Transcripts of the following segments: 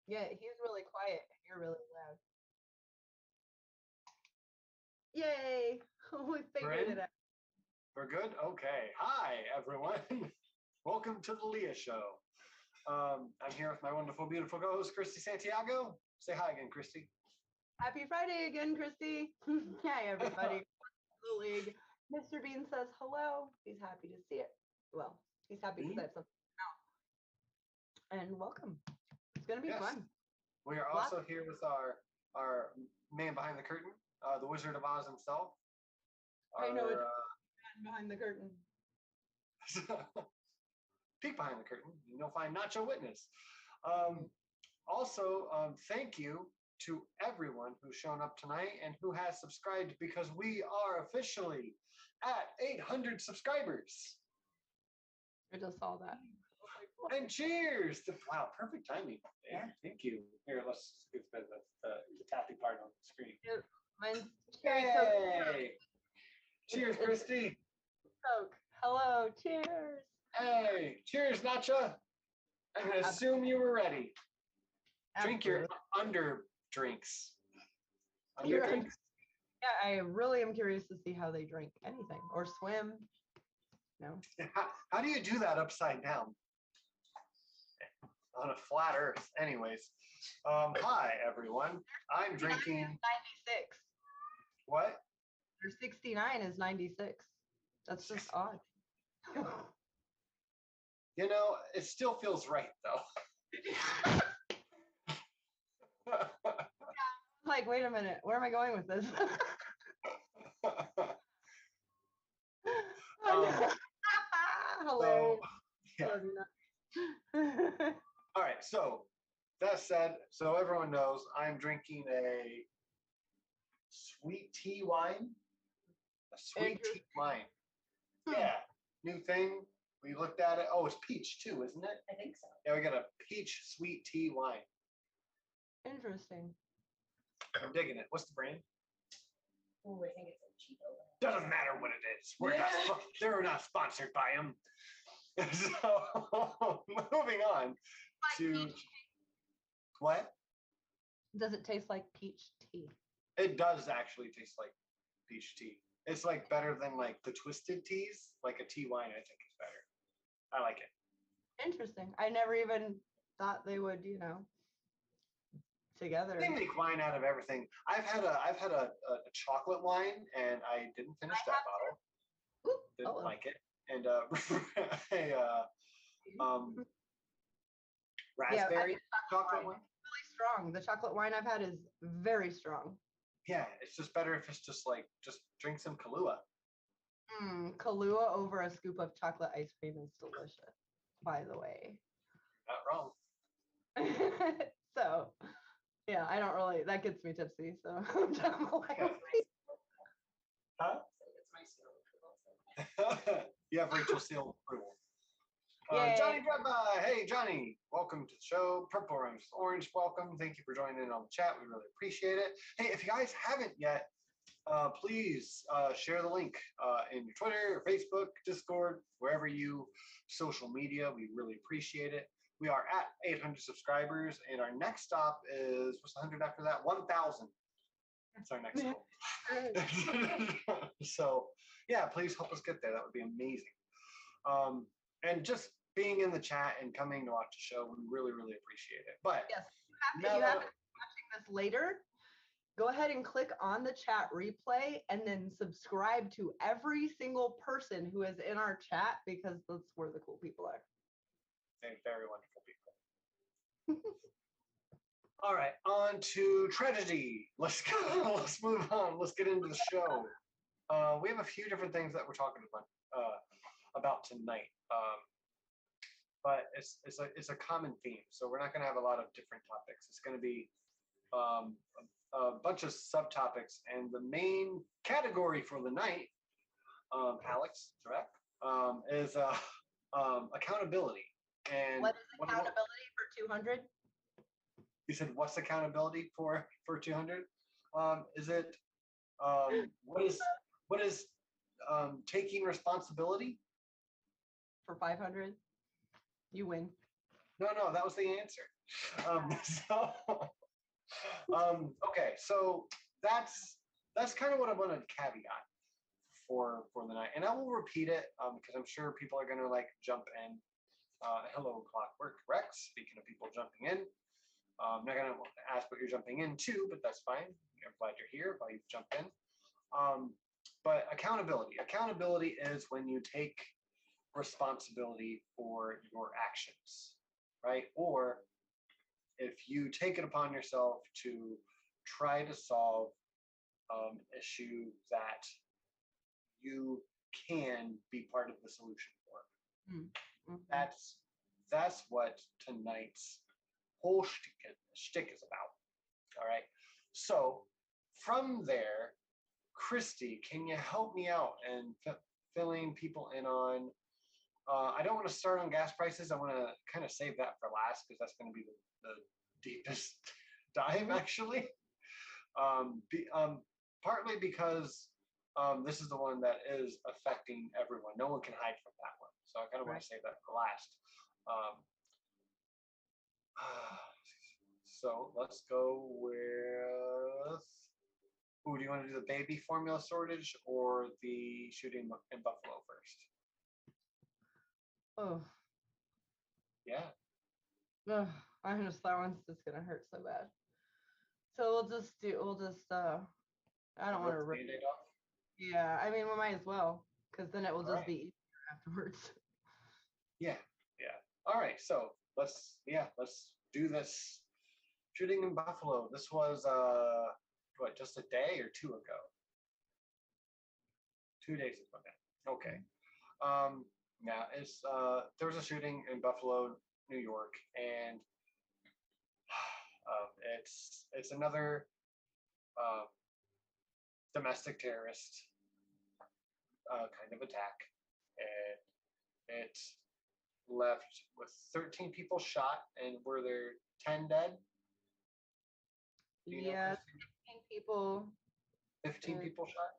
Yeah, he's really quiet and you're really loud. Yay! We We're figured in? it out. We're good? Okay. Hi, everyone. Welcome to the LEAH show. I'm here with my wonderful, beautiful co-host, Christy Santiago. Say hi again, Christy. Happy Friday again, Christy. Hi, everybody. The league. Mr. Bean says hello. He's happy to see it. Well, he's happy because I have something out. And welcome. It's gonna be Yes. fun. We are also here with our man behind the curtain, the Wizard of Oz himself. I know it's behind the curtain. Peek behind the curtain, and you'll find Nacho Witness. Also, thank you to everyone who's shown up tonight and who has subscribed because we are officially at 800 subscribers. I just saw that. And cheers! Wow, perfect timing. Yeah, thank you. Here, let's get the tapping part on the screen. Mine's Yay! Cheers, Christy. Coke. Hello, cheers. Hey, cheers, Nacha. I'm gonna assume you were ready. Drink your under drinks. Under drinks? Yeah, I really am curious to see how they drink anything or swim. No. How do you do that upside down? On a flat earth. Anyways. Hi, everyone. I'm drinking 96. What? Or 69 is 96. That's just odd. You know, it still feels right though. Like, wait a minute, where am I going with this? Hilarious. Yeah. All right, so that said, so everyone knows I'm drinking a sweet tea wine. A sweet tea wine. Yeah, new thing. We looked at it. Oh, it's peach too, isn't it? I think so. Yeah, we got a peach sweet tea wine. Interesting. I'm digging it. What's the brand? Oh, I think it's a Cheeto. Doesn't matter what it is. They're not sponsored by them. So moving on to what? Does it taste like peach tea? It does actually taste like peach tea. It's like better than like the twisted teas. Like a tea wine, I think is better. I like it. Interesting. I never even thought they would, together. They make wine out of everything. I've had a chocolate wine and I didn't finish that bottle. Didn't like it. And raspberry chocolate wine. Really strong. The chocolate wine I've had is very strong. Yeah, it's just better if it's just drink some Kahlua. Kahlua over a scoop of chocolate ice cream is delicious, by the way. Not wrong. So, yeah, I don't really, that gets me tipsy, so I'm like, huh? It's my seal. You have Rachel seal approval. Yay. Johnny Drebba, hey Johnny, welcome to the show. Purple Orange, welcome. Thank you for joining in on the chat. We really appreciate it. Hey, if you guys haven't yet, please share the link in your Twitter, Facebook, Discord, wherever you social media. We really appreciate it. We are at 800 subscribers, and our next stop is, what's the 100 after that? 1,000. That's our next goal. So, yeah, please help us get there. That would be amazing. And just being in the chat and coming to watch the show, we really, really appreciate it. But yes, if you happen to be watching this later, go ahead and click on the chat replay and then subscribe to every single person who is in our chat because that's where the cool people are. They're very wonderful people. All right, on to tragedy. Let's go. Let's move on. Let's get into the show. We have a few different things that we're talking about tonight, but it's a common theme. So we're not going to have a lot of different topics. It's going to be a bunch of subtopics, and the main category for the night, Alex, correct, is accountability. And what is accountability for 200? You said what's accountability for 200? Is it what is taking responsibility for 500? You win. No, that was the answer. So, okay, so that's kind of what I wanted to caveat for the night, and I will repeat it because I'm sure people are gonna like jump in. Hello, Clockwork Rex. Speaking of people jumping in, I'm not gonna ask what you're jumping into, but that's fine. I'm glad you're here. Glad you've jumped in. But accountability. Accountability is when you take responsibility for your actions, right? Or if you take it upon yourself to try to solve issue that you can be part of the solution for. Mm-hmm. That's what tonight's whole shtick is about. All right. So from there, Christy, can you help me out and filling people in on? I don't want to start on gas prices. I want to kind of save that for last because that's going to be the deepest dive, actually. Partly because this is the one that is affecting everyone. No one can hide from that one. So I kind of want to save that for last. So let's go with. Ooh, do you want to do the baby formula shortage or the shooting in Buffalo first? Oh. Yeah. Ugh, I just that one's just gonna hurt so bad. So I don't want to rip. Band-Aid off? Yeah, I mean we might as well, because then it will just be easier afterwards. Yeah. All right, so let's do this. Shooting in Buffalo. This was what, just a day or two ago? 2 days ago now. Okay. Yeah, it's there was a shooting in Buffalo, New York, and it's another domestic terrorist kind of attack, and it left with 13 people shot, and were there 10 dead? Yeah, 15 people. 15 people shot?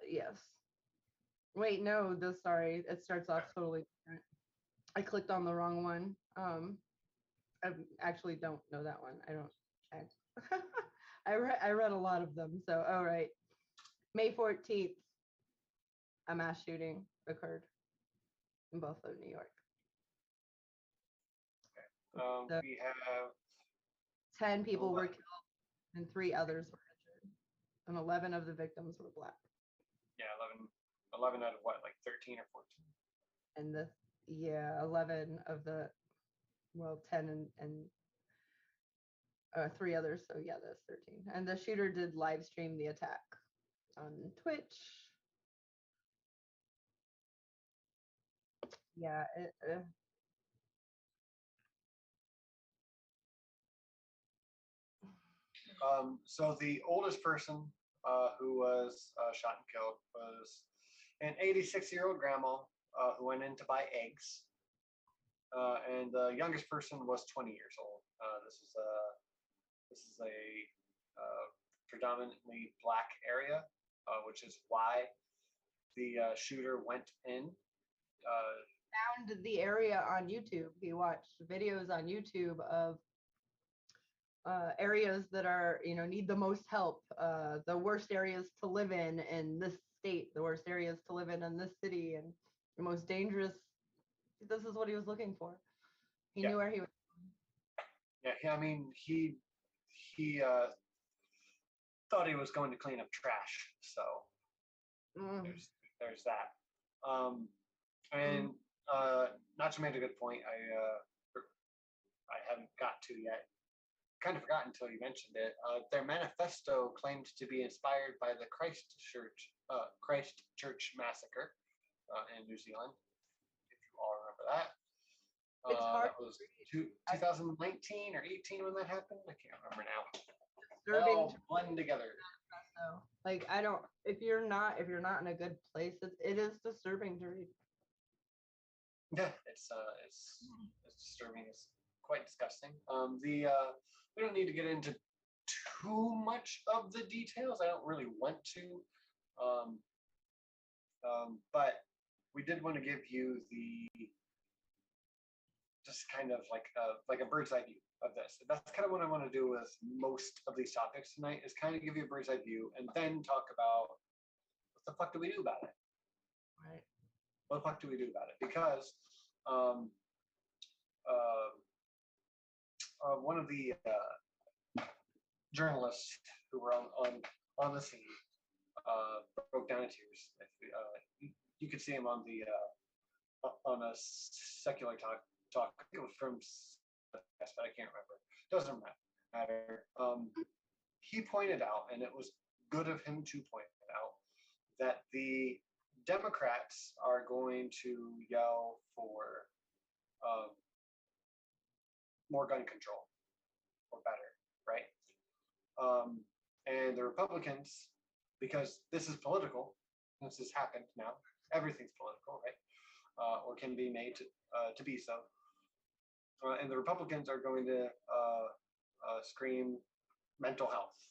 Yes. Wait, no, sorry. It starts off totally different. I clicked on the wrong one. I actually don't know that one. I read a lot of them. So, all right. May 14th, a mass shooting occurred in Buffalo, New York. Okay. We have 10 people were killed and 3 others were injured, and 11 of the victims were Black. Yeah, 11 out of what, like 13 or 14? And 11 of the, 10 and 3 others. So yeah, that's 13. And the shooter did live stream the attack on Twitch. Yeah. So the oldest person who was shot and killed was an 86-year-old grandma who went in to buy eggs, and the youngest person was 20 years old. This is a predominantly Black area, which is why the shooter went in. Found the area on YouTube. He watched videos on YouTube of areas that are, need the most help, the worst areas to live in this state, the worst areas to live in this city, and the most dangerous. This is what he was looking for. He knew where he was. Yeah, I mean, he thought he was going to clean up trash, so there's that. And Nacho made a good point. I haven't got to yet. Kind of forgotten until you mentioned it. Their manifesto claimed to be inspired by the Christchurch massacre in New Zealand. If you all remember that. It's hard. That was 2019 or 18 when that happened. I can't remember now. Disturbing. They all blend together. Like, I don't. If you're not in a good place, it is disturbing to read. Yeah, it's disturbing. It's quite disgusting. We don't need to get into too much of the details. I don't really want to, but we did want to give you the just kind of like a bird's eye view of this. That's kind of what I want to do with most of these topics tonight, is kind of give you a bird's eye view and then talk about what the fuck do we do about it? Right. What the fuck do we do about it? Because um, uh, one of the journalists who were on the scene broke down in tears. You could see him on the on a secular talk. I think it was from, but I can't remember. Doesn't matter. He pointed out, and it was good of him to point it out, that the Democrats are going to yell for more gun control or better, right? And the Republicans, because this is political, this has happened now. Everything's political, right? Or can be made to be so. And the Republicans are going to scream mental health,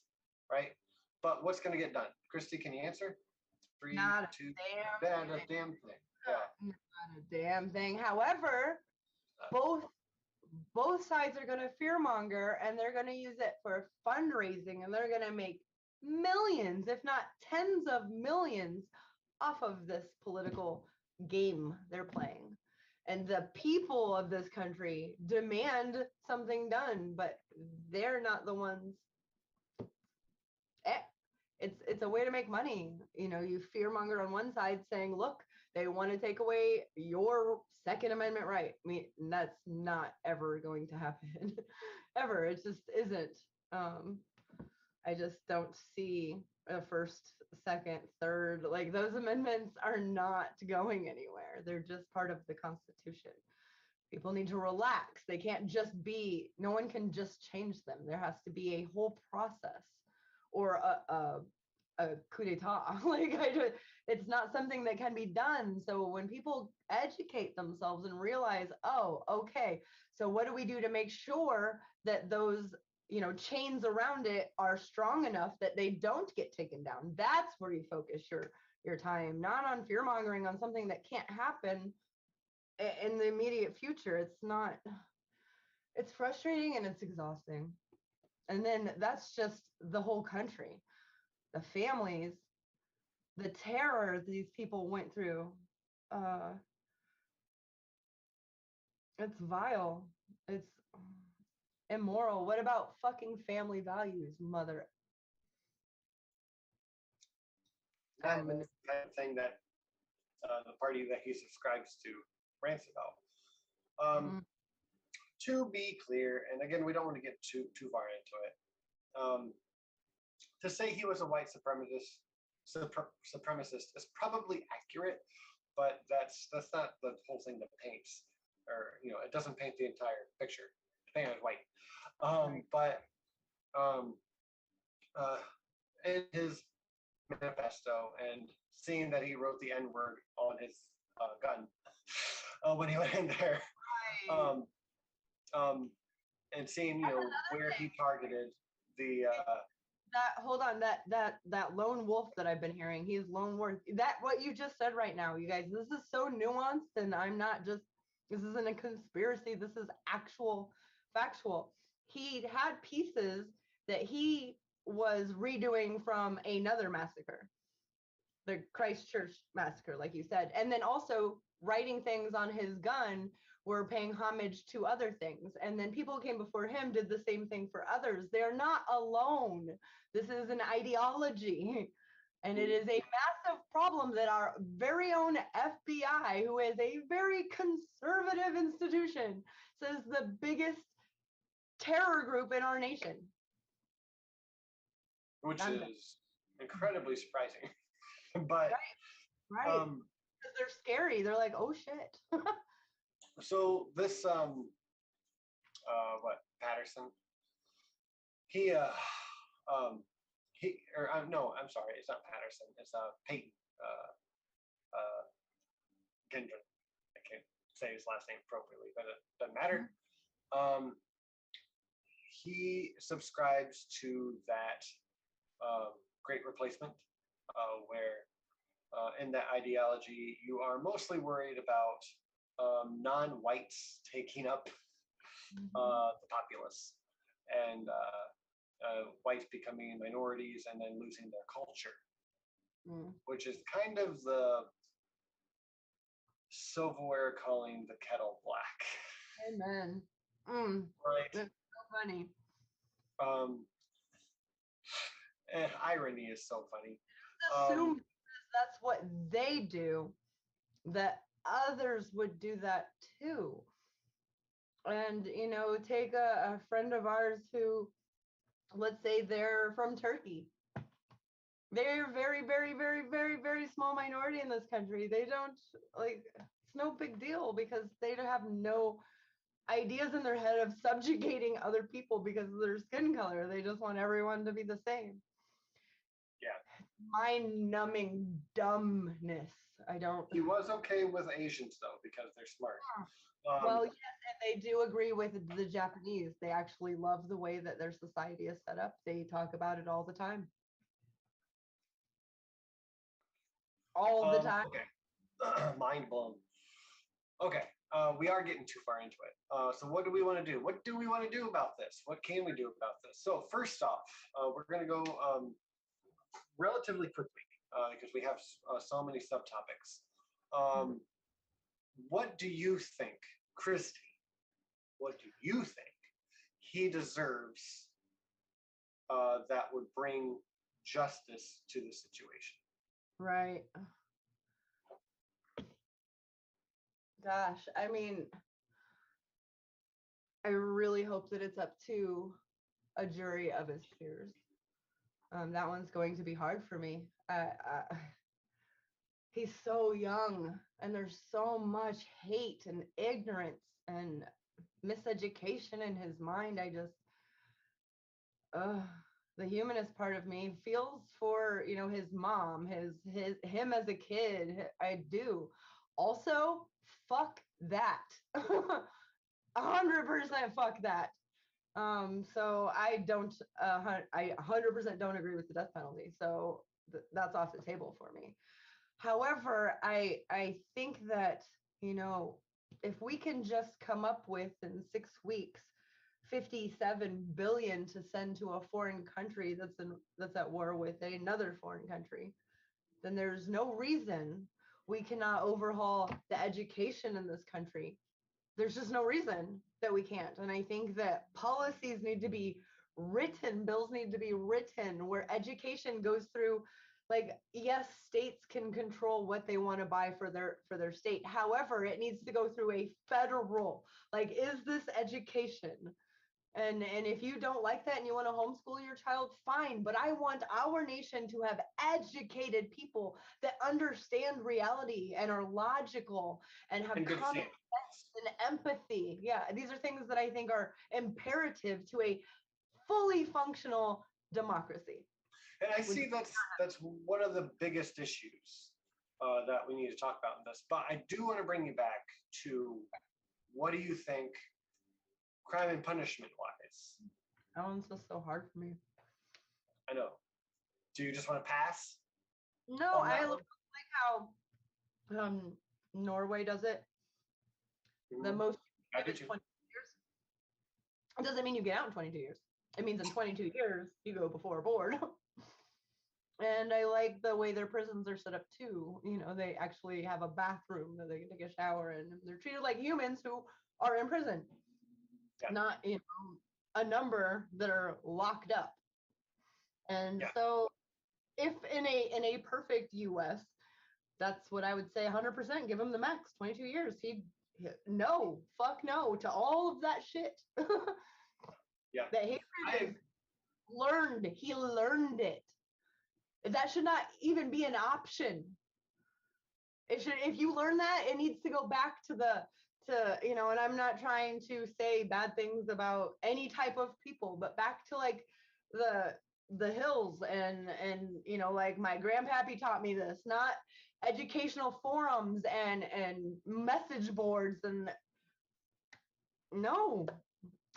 right? But what's going to get done? Christy, can you answer? Three, Not a two, damn bad a damn thing. Yeah. Not a damn thing. However, both sides are going to fearmonger, and they're going to use it for fundraising, and they're going to make millions, if not tens of millions, off of this political game they're playing. And the people of this country demand something done, but they're not the ones. It's a way to make money. You know, you fearmonger on one side saying, look, they want to take away your Second Amendment right. I mean, that's not ever going to happen. Ever. It just isn't. I just don't see a first, second, third, like those amendments are not going anywhere. They're just part of the Constitution. People need to relax. They can't just be, no one can just change them. There has to be a whole process, or a coup d'etat. Like it's not something that can be done. So when people educate themselves and realize, oh, okay, so what do we do to make sure that those, you know, chains around it are strong enough that they don't get taken down? That's where you focus your time, not on fear mongering on something that can't happen in the immediate future. It's not, it's frustrating and it's exhausting. And then that's just the whole country, the families, the terror these people went through. It's vile. It's immoral. What about fucking family values, mother? And the kind of thing that the party that he subscribes to rants about. To be clear, and again, we don't want to get too far into it. To say he was a white supremacist is probably accurate, but that's not the whole thing that paints, or you know, it doesn't paint the entire picture. Depending on white, but in his manifesto, and seeing that he wrote the N-word on his gun when he went in there, and seeing, you know, where he targeted the that lone wolf that I've been hearing, he's lone wolf. That what you just said right now, you guys, this is so nuanced, and I'm not just, this isn't a conspiracy, this is actual factual. He had pieces that he was redoing from another massacre, the Christchurch massacre, like you said, and then also writing things on his gun were paying homage to other things. And then people came before him, did the same thing for others. They're not alone. This is an ideology. And it is a massive problem that our very own FBI, who is a very conservative institution, says the biggest terror group in our nation. Which is incredibly surprising. But right. Because they're scary. They're like, oh shit. So this what, Patterson, no, I'm sorry, it's not Patterson, it's Peyton Gendron. I can't say his last name appropriately, but it doesn't matter. He subscribes to that great replacement, where in that ideology you are mostly worried about non-whites taking up the populace, and whites becoming minorities and then losing their culture, which is kind of the silverware calling the kettle black. Amen. Right. That's so funny. And irony is so funny. Assume that's what they do, that others would do that too. And, you know, take a friend of ours who, let's say they're from Turkey. They're very, very, very, very, very small minority in this country. They don't, like, it's no big deal because they don't have no ideas in their head of subjugating other people because of their skin color. They just want everyone to be the same. Yeah. Mind-numbing dumbness. I don't. He was okay with Asians though because they're smart. Well, yes, and they do agree with the Japanese. They actually love the way that their society is set up. They talk about it all the time. All the time. Okay. Mind blown. Okay. We are getting too far into it. So what do we want to do? What do we want to do about this? What can we do about this? So first off, we're going to go relatively quickly because we have so many subtopics. What do you think, Christy? What do you think he deserves that would bring justice to the situation? Right. Gosh, I mean, I really hope that it's up to a jury of his peers. That one's going to be hard for me. He's so young, and there's so much hate and ignorance and miseducation in his mind. I just, the humanist part of me feels for, you know, his mom, him as a kid. I do. Also, fuck that. 100% fuck that. So I don't, I 100% don't agree with the death penalty. So that's off the table for me. However, I think that, you know, if we can just come up with in 6 weeks 57 billion to send to a foreign country that's at war with another foreign country, then there's no reason we cannot overhaul the education in this country. There's just no reason that we can't. And I think that policies need to be written, bills need to be written where education goes through, like, yes, states can control what they want to buy for their state. However, it needs to go through a federal, like, is this education? And if you don't like that and you want to homeschool your child, fine. But I want our nation to have educated people that understand reality and are logical and have common sense and empathy. Yeah, these are things that I think are imperative to a fully functional democracy. And I see that's one of the biggest issues that we need to talk about in this. But I do want to bring you back to what do you think crime and punishment wise? That one's just so hard for me. I know. Do you just want to pass? No, I like how Norway does it. The most you give is 22 years. It doesn't mean you get out in 22 years. It means in 22 years you go before board. And I like the way their prisons are set up too. You know, they actually have a bathroom that they can take a shower in. And they're treated like humans who are in prison. Yeah. Not, you know, a number that are locked up. And so if in a perfect US, that's what I would say, 100%, give him the max, 22 years. No, fuck no to all of that shit. Yeah. That hatred learned. He learned it. That should not even be an option. It should, if you learn that, it needs to go back to you know, and I'm not trying to say bad things about any type of people, but back to like the hills and you know, like my grandpappy taught me this, not educational forums and message boards. And no,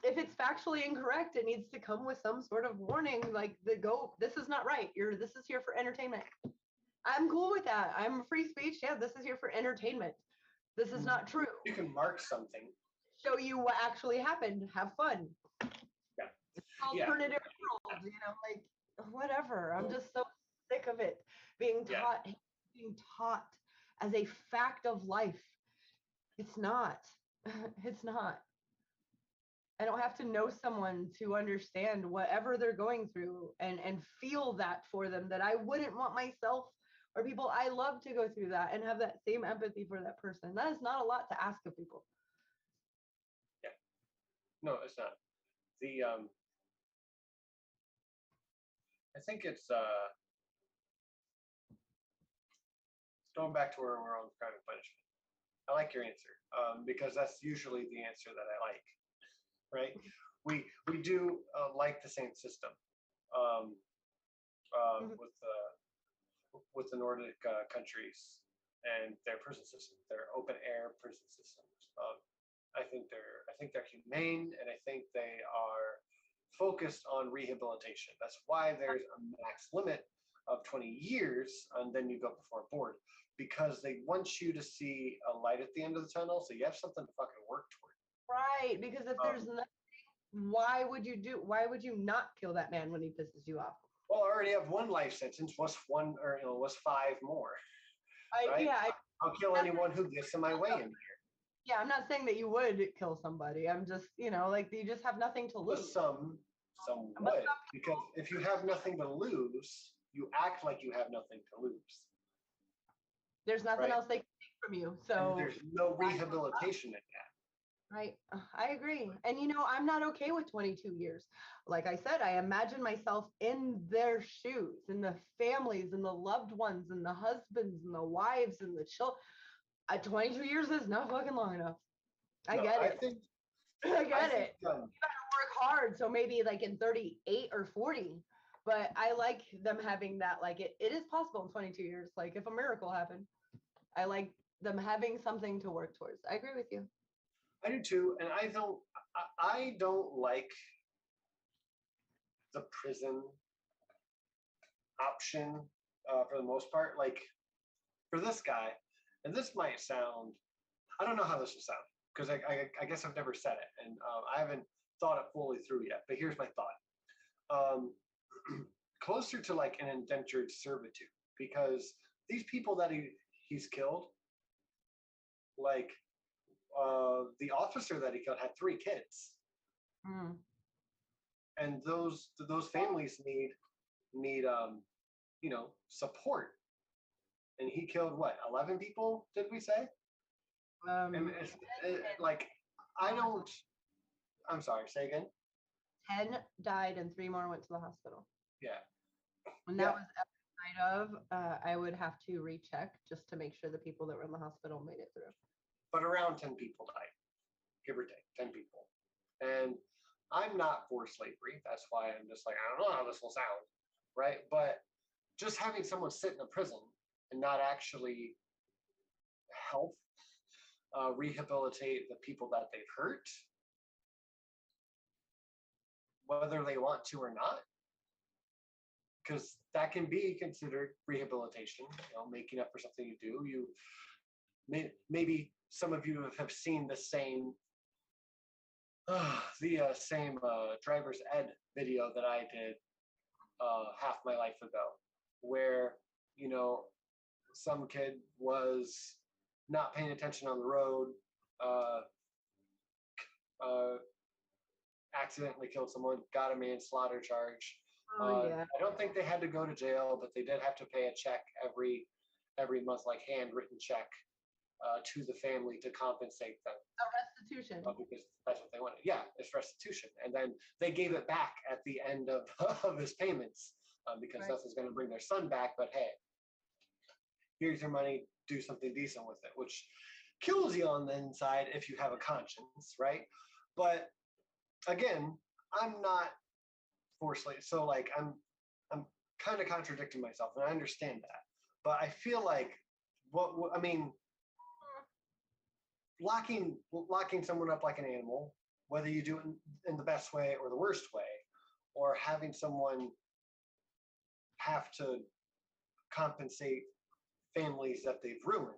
if it's factually incorrect, it needs to come with some sort of warning, like this is not right. This is here for entertainment. I'm cool with that. I'm free speech. Yeah, this is here for entertainment. This is not true. You can mark something. Show you what actually happened. Have fun. Yeah. Alternative world, like whatever. I'm just so sick of it being taught as a fact of life. It's not. It's not. I don't have to know someone to understand whatever they're going through and feel that for them, that I wouldn't want myself or people I love to go through that and have that same empathy for that person. That is not a lot to ask of people. Yeah. No, it's not. The I think it's going back to where we're on crime and punishment. I like your answer because that's usually the answer that I like. Right? We do like the same system with the Nordic countries and their prison systems, their open air prison systems. I think they're humane, and I think they are focused on rehabilitation. That's why there's a max limit of 20 years, and then you go before a board, because they want you to see a light at the end of the tunnel, so you have something to fucking work toward. Right, because if there's nothing, why would you not kill that man when he pisses you off? Well, I already have one life sentence. What's 5 more? Right? I'll kill anyone who gets in my way in here. Yeah, I'm not saying that you would kill somebody. I'm just, like you just have nothing to lose. But some would, because if you have nothing to lose, you act like you have nothing to lose. There's nothing else they can take from you. So and there's no rehabilitation in that. Right. I agree. And I'm not okay with 22 years. Like I said, I imagine myself in their shoes, in the families and the loved ones and the husbands and the wives and the children. 22 years is not fucking long enough. I get it. I get it. You gotta work hard. So maybe like in 38 or 40. But I like them having that, like it is possible in 22 years. Like if a miracle happened, I like them having something to work towards. I agree with you. I do too, and I don't like the prison option for the most part. Like for this guy, and this might sound, I don't know how this will sound because I guess I've never said it, and I haven't thought it fully through yet. But here's my thought: closer to like an indentured servitude, because these people that he's killed, like. The officer that he killed had 3 kids, and those families need support. And he killed what, 11 people? Did we say? And like I don't. I'm sorry. Say again. 10 died and 3 more went to the hospital. Yeah. And that was every night of. I would have to recheck just to make sure the people that were in the hospital made it through. But around 10 people died, give or take 10 people. And I'm not for slavery. That's why I'm just like, I don't know how this will sound, right? But just having someone sit in a prison and not actually help rehabilitate the people that they've hurt, whether they want to or not, because that can be considered rehabilitation, making up for something you do. Maybe some of you have seen the same driver's ed video that I did half my life ago, where some kid was not paying attention on the road, accidentally killed someone, got a manslaughter charge. I don't think they had to go to jail, but they did have to pay a check every month, like handwritten check. To the family to compensate them. A restitution. Because that's what they wanted. Yeah, it's restitution. And then they gave it back at the end of his payments because that was going to bring their son back. But hey, here's your money, do something decent with it, which kills you on the inside if you have a conscience, right? But again, I'm not for slave. So like I'm kind of contradicting myself, and I understand that. But I feel like locking someone up like an animal, whether you do it in the best way or the worst way, or having someone have to compensate families that they've ruined,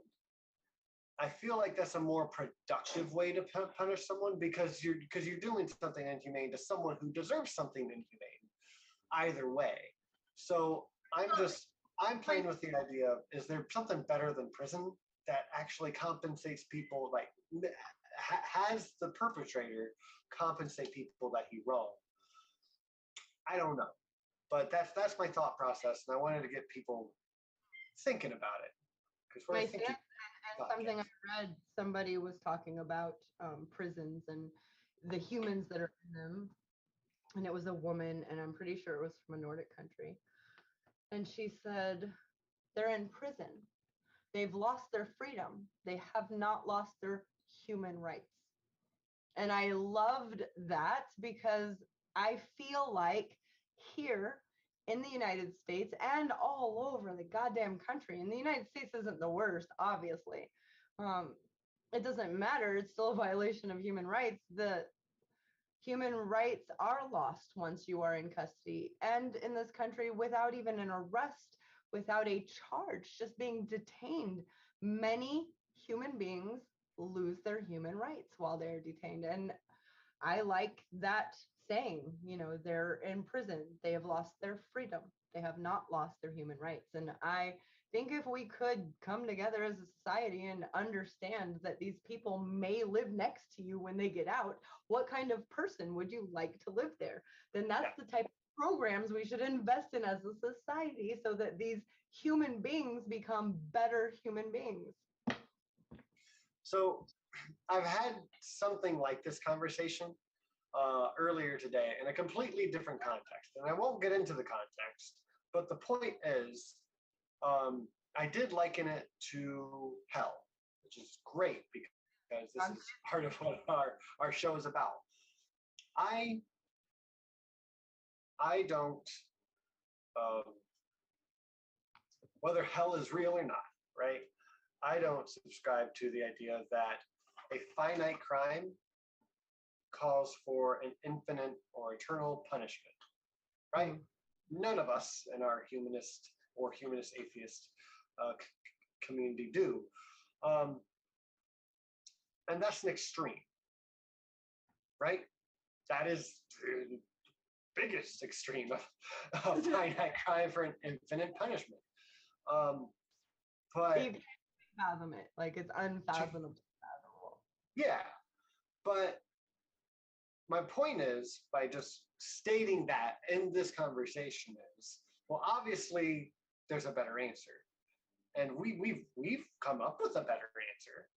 I feel like that's a more productive way to punish someone because you're doing something inhumane to someone who deserves something inhumane. Either way, so I'm playing with the idea of, is there something better than prison that actually compensates people, like has the perpetrator compensate people that he wronged? I don't know, but that's my thought process, and I wanted to get people thinking about it because we're My thinking. stance and something I read, somebody was talking about prisons and the humans that are in them, and it was a woman, and I'm pretty sure it was from a Nordic country, and she said they're in prison. They've lost their freedom. They have not lost their human rights. And I loved that because I feel like here in the United States and all over the goddamn country, and the United States isn't the worst, obviously. It doesn't matter. It's still a violation of human rights. The human rights are lost once you are in custody and in this country without even an arrest, without a charge, just being detained. Many human beings lose their human rights while they're detained. And I like that saying, they're in prison, they have lost their freedom, they have not lost their human rights. And I think if we could come together as a society and understand that these people may live next to you when they get out, what kind of person would you like to live there? Then that's the type of programs we should invest in as a society so that these human beings become better human beings. So I've had something like this conversation earlier today in a completely different context, and I won't get into the context, but the point is, I did liken it to hell, which is great because this is part of what our show is about. I don't, whether hell is real or not, right? I don't subscribe to the idea that a finite crime calls for an infinite or eternal punishment, right? None of us in our humanist or humanist atheist community do. And that's an extreme, right? That is the biggest extreme of finite crime for an infinite punishment. But you can't fathom it. Like, it's unfathomable. Yeah, but my point is, by just stating that in this conversation is, well, obviously there's a better answer, and we've come up with a better answer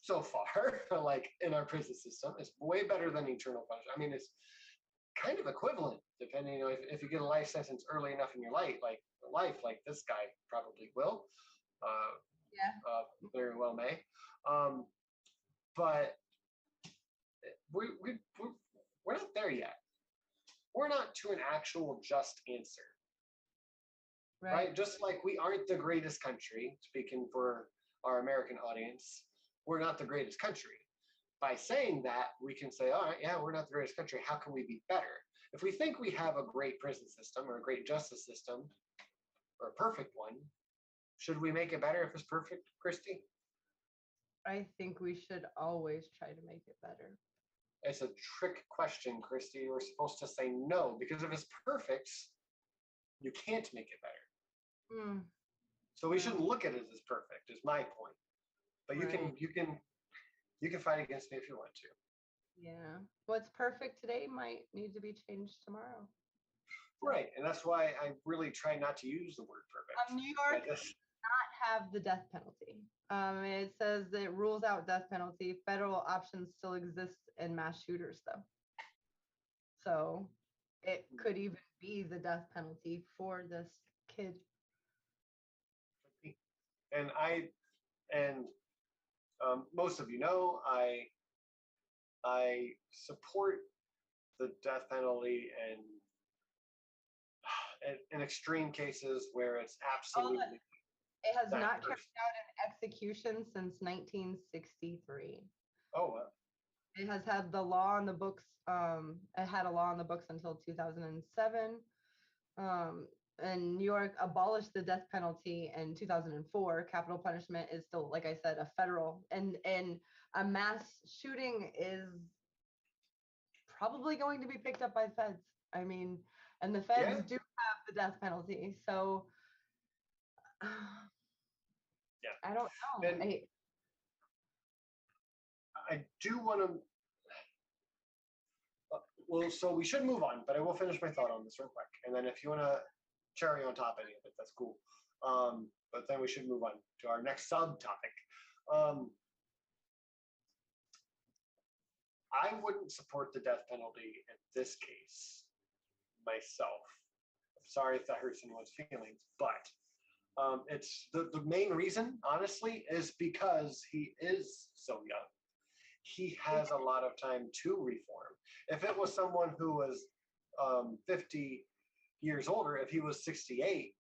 so far. Like in our prison system, it's way better than eternal punishment. I mean, it's kind of equivalent, depending on if you get a life sentence early enough in your life, like this guy probably will. Very well may. But we're not there yet. We're not to an actual just answer. Right? Just like we aren't the greatest country, speaking for our American audience, we're not the greatest country. By saying that, we can say, all right, yeah, we're not the greatest country. How can we be better? If we think we have a great prison system or a great justice system or a perfect one, should we make it better if it's perfect, Christy? I think we should always try to make it better. It's a trick question, Christy. We're supposed to say no, because if it's perfect, you can't make it better. So we shouldn't look at it as perfect, is my point. But you can fight against me if you want to. Yeah. What's perfect today might need to be changed tomorrow. Right. And that's why I really try not to use the word perfect. New York does not have the death penalty. It says that it rules out death penalty. Federal options still exist in mass shooters, though. So it could even be the death penalty for this kid. And most of you know, I support the death penalty and in extreme cases where it's absolutely. It has not carried out an execution since 1963. Oh, wow. It has had the law on the books. It had a law on the books until 2007. and New York abolished the death penalty in 2004. Capital punishment is still, like I said, a federal, and a mass shooting is probably going to be picked up by feds. I mean, and the feds Yeah. do have the death penalty, so Yeah. I don't know. And I do want to. Well, so we should move on, but I will finish my thought on this real quick, and then if you want to cherry on top any of it, that's cool. But then we should move on to our next subtopic. I wouldn't support the death penalty in this case myself. I'm sorry if that hurts anyone's feelings, but it's the main reason, honestly, is because he is so young. He has a lot of time to reform. If it was someone who was 50 years older, if he was 68,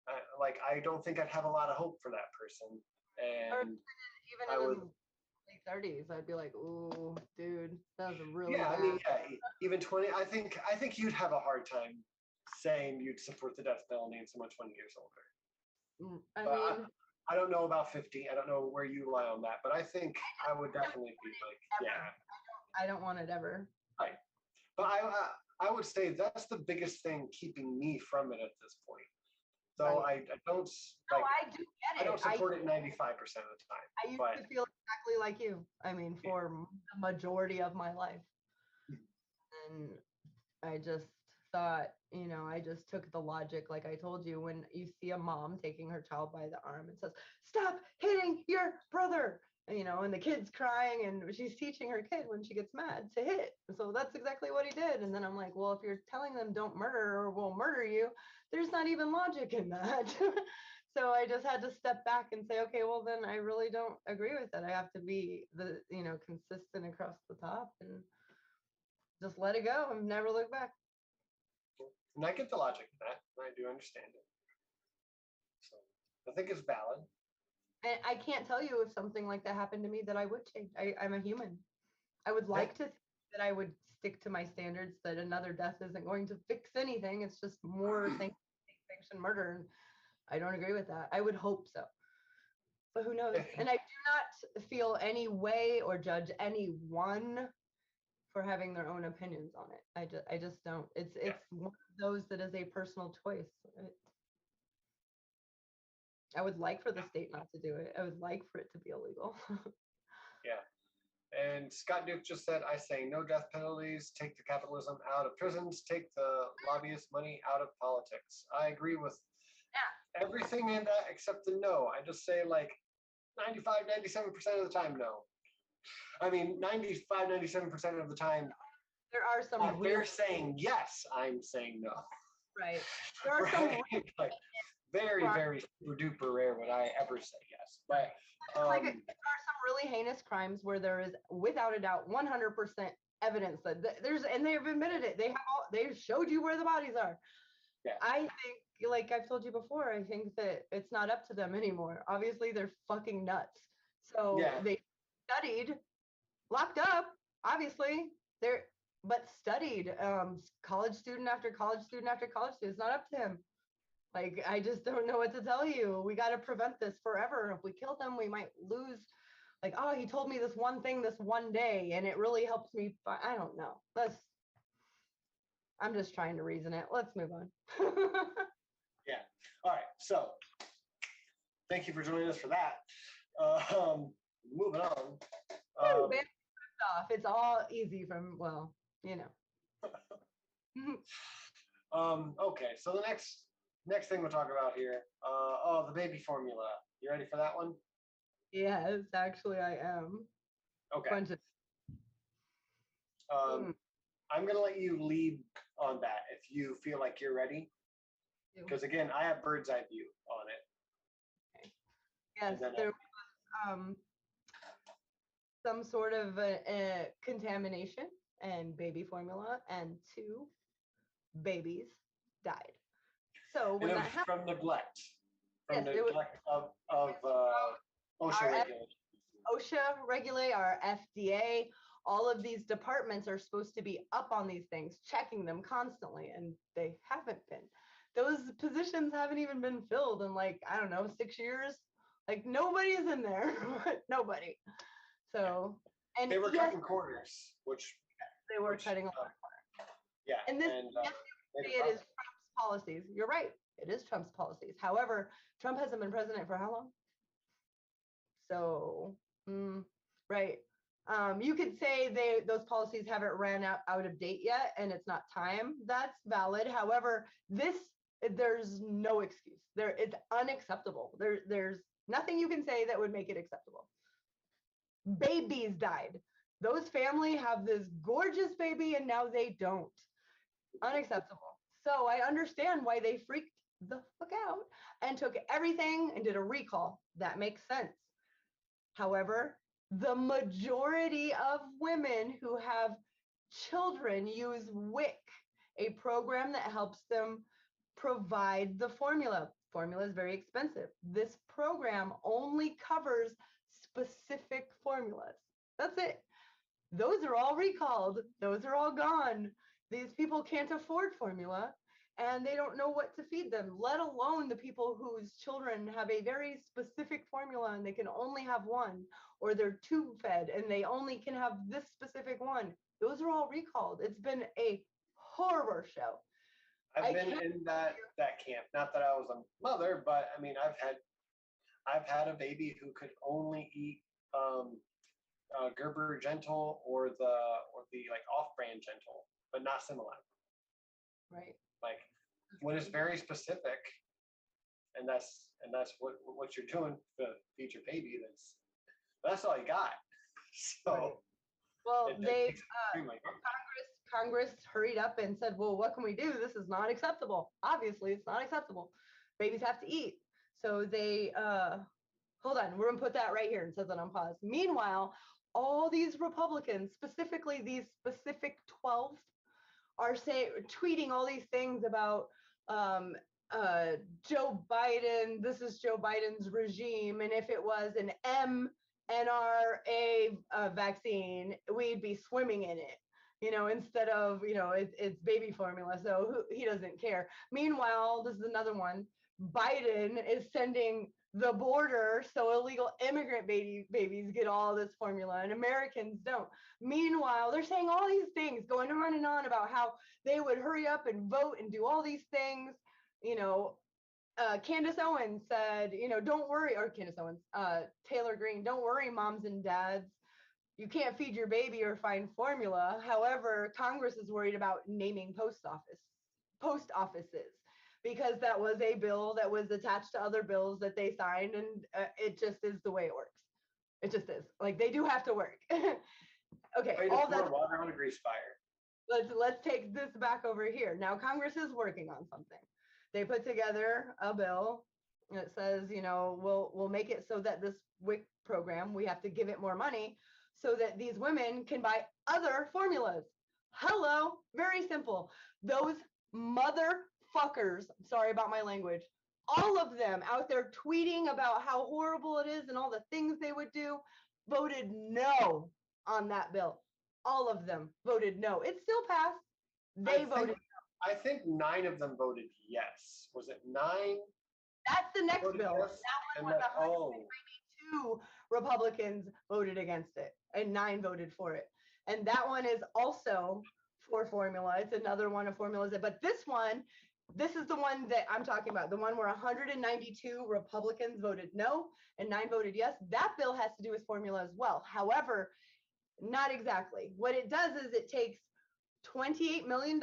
I don't think I'd have a lot of hope for that person. Or And even I in would, his late 30s, I'd be like, ooh, dude, that was really yeah, bad. I mean, yeah, even 20. I think you'd have a hard time saying you'd support the death penalty in someone 20 years older. I But mean, I don't know about 50. I don't know where you lie on that, but I think I would definitely be like, yeah. I don't want it ever. Right. But I would say that's the biggest thing keeping me from it at this point. So Right. I don't No, like I do get I it. don't support it 95% of the time. I used But to feel exactly like you. I mean, for the majority of my life. And I just thought, I just took the logic, like I told you, when you see a mom taking her child by the arm and says, "Stop hitting your brother," and the kid's crying, and she's teaching her kid when she gets mad to hit. So that's exactly what he did. And then I'm like, well, if you're telling them don't murder or we'll murder you, there's not even logic in that. So I just had to step back and say, okay, well, then I really don't agree with it. I have to be consistent across the top and just let it go and never look back. and I get the logic of that. And I do understand it. So I think it's valid. And I can't tell you if something like that happened to me that I would change. I'm a human. I would like to think that I would stick to my standards, that another death isn't going to fix anything. It's just more sanction murder. And I don't agree with that. I would hope so. But who knows? And I do not feel any way or judge anyone for having their own opinions on it. I just don't. It's one of those that is a personal choice. I would like for the state not to do it. I would like for it to be illegal. Yeah. And Scott Duke just said, I say no death penalties, take the capitalism out of prisons, take the lobbyist money out of politics. I agree with everything in that except the no. I just say 95, 97% of the time, no. I mean, 95, 97% of the time, There are some they're saying yes, I'm saying no. Right. There are some very, very super duper rare would I ever say yes. But there are some really heinous crimes where there is, without a doubt, 100% evidence that there's, and they've admitted it. They've showed you where the bodies are. Yeah. I think, like I've told you before, I think that it's not up to them anymore. Obviously, they're fucking nuts. So they studied, locked up, obviously, but studied, college student after college student after college student. It's not up to him. Like, I just don't know what to tell you. We got to prevent this forever. If we kill them, we might lose. Like, oh, he told me this one thing this one day, and it really helps me. I don't know. I'm just trying to reason it. Let's move on. Yeah. All right. So, thank you for joining us for that. Moving on. It's all easy from, Okay. So the next thing we'll talk about here. The baby formula. You ready for that one? Yes, actually, I am. Okay. I'm going to let you lead on that if you feel like you're ready. Because again, I have bird's eye view on it. Okay. Yes, there was some sort of a contamination and baby formula, and 2 babies died. So when that happened, from neglect. From neglect of OSHA regulations. OSHA regulate, our FDA, all of these departments are supposed to be up on these things, checking them constantly, and they haven't been. those positions haven't even been filled in like, I don't know, 6 years. Like nobody's in there. Nobody. So, and They were yes, cutting corners, which they were which, cutting a lot. yeah, And this, and yes, made it a is profit. Trump's policies. You're right. It is Trump's policies. However, Trump hasn't been president for how long? So, right. You could say those policies haven't ran out of date yet, and it's not time. That's valid. However, there's no excuse. It's unacceptable. There's nothing you can say that would make it acceptable. Babies died. Those family have this gorgeous baby, and now they don't. Unacceptable. So I understand why they freaked the fuck out and took everything and did a recall. That makes sense. However, the majority of women who have children use WIC, a program that helps them provide the formula. Formula is very expensive. This program only covers specific formulas. That's it. Those are all recalled. Those are all gone. These people can't afford formula and they don't know what to feed them, let alone the people whose children have a very specific formula and they can only have one, or they're tube fed and they only can have this specific one. Those are all recalled. It's been a horror show. I've been in that camp. Not that I was a mother, but I mean, I've had a baby who could only eat Gerber Gentle or the like off-brand Gentle, but not Similac. Right. Like when it's very specific, and that's what you're doing to feed your baby. That's all you got. So. Right. Well, they Congress Congress hurried up and said, well, what can we do? This is not acceptable. Obviously, it's not acceptable. Babies have to eat. So they, hold on, we're gonna put that right here and set that on pause. Meanwhile, all these Republicans, specifically these specific 12, are tweeting all these things about Joe Biden. This is Joe Biden's regime, and if it was an mRNA vaccine, we'd be swimming in it. Instead of, it's baby formula, so he doesn't care. Meanwhile, this is another one. Biden is sending the border so illegal immigrant babies get all this formula and Americans don't. Meanwhile, they're saying all these things, going on and on about how they would hurry up and vote and do all these things. Candace Owens said, don't worry, or Candace Owens, Taylor Greene, don't worry, moms and dads. You can't feed your baby or find formula. However, Congress is worried about naming post offices, because that was a bill that was attached to other bills that they signed, and it just is the way it works. It just is. Like, they do have to work. Okay, all that. Water on a grease fire. Let's take this back over here. Now, Congress is working on something. They put together a bill that says, we'll make it so that this WIC program, we have to give it more money so that these women can buy other formulas. Hello, very simple. Those motherfuckers, sorry about my language, all of them out there tweeting about how horrible it is and all the things they would do, voted no on that bill. All of them voted no. It still passed. They voted no. I think 9 of them voted yes. Was it 9? That's the next bill. Yes? That one was 192 Republicans voted against it, and 9 voted for it. And that one is also for formula. It's another one of formulas. But this is the one that I'm talking about, the one where 192 Republicans voted no and 9 voted yes. That bill has to do with formula as well. However, not exactly. What it does is it takes $28 million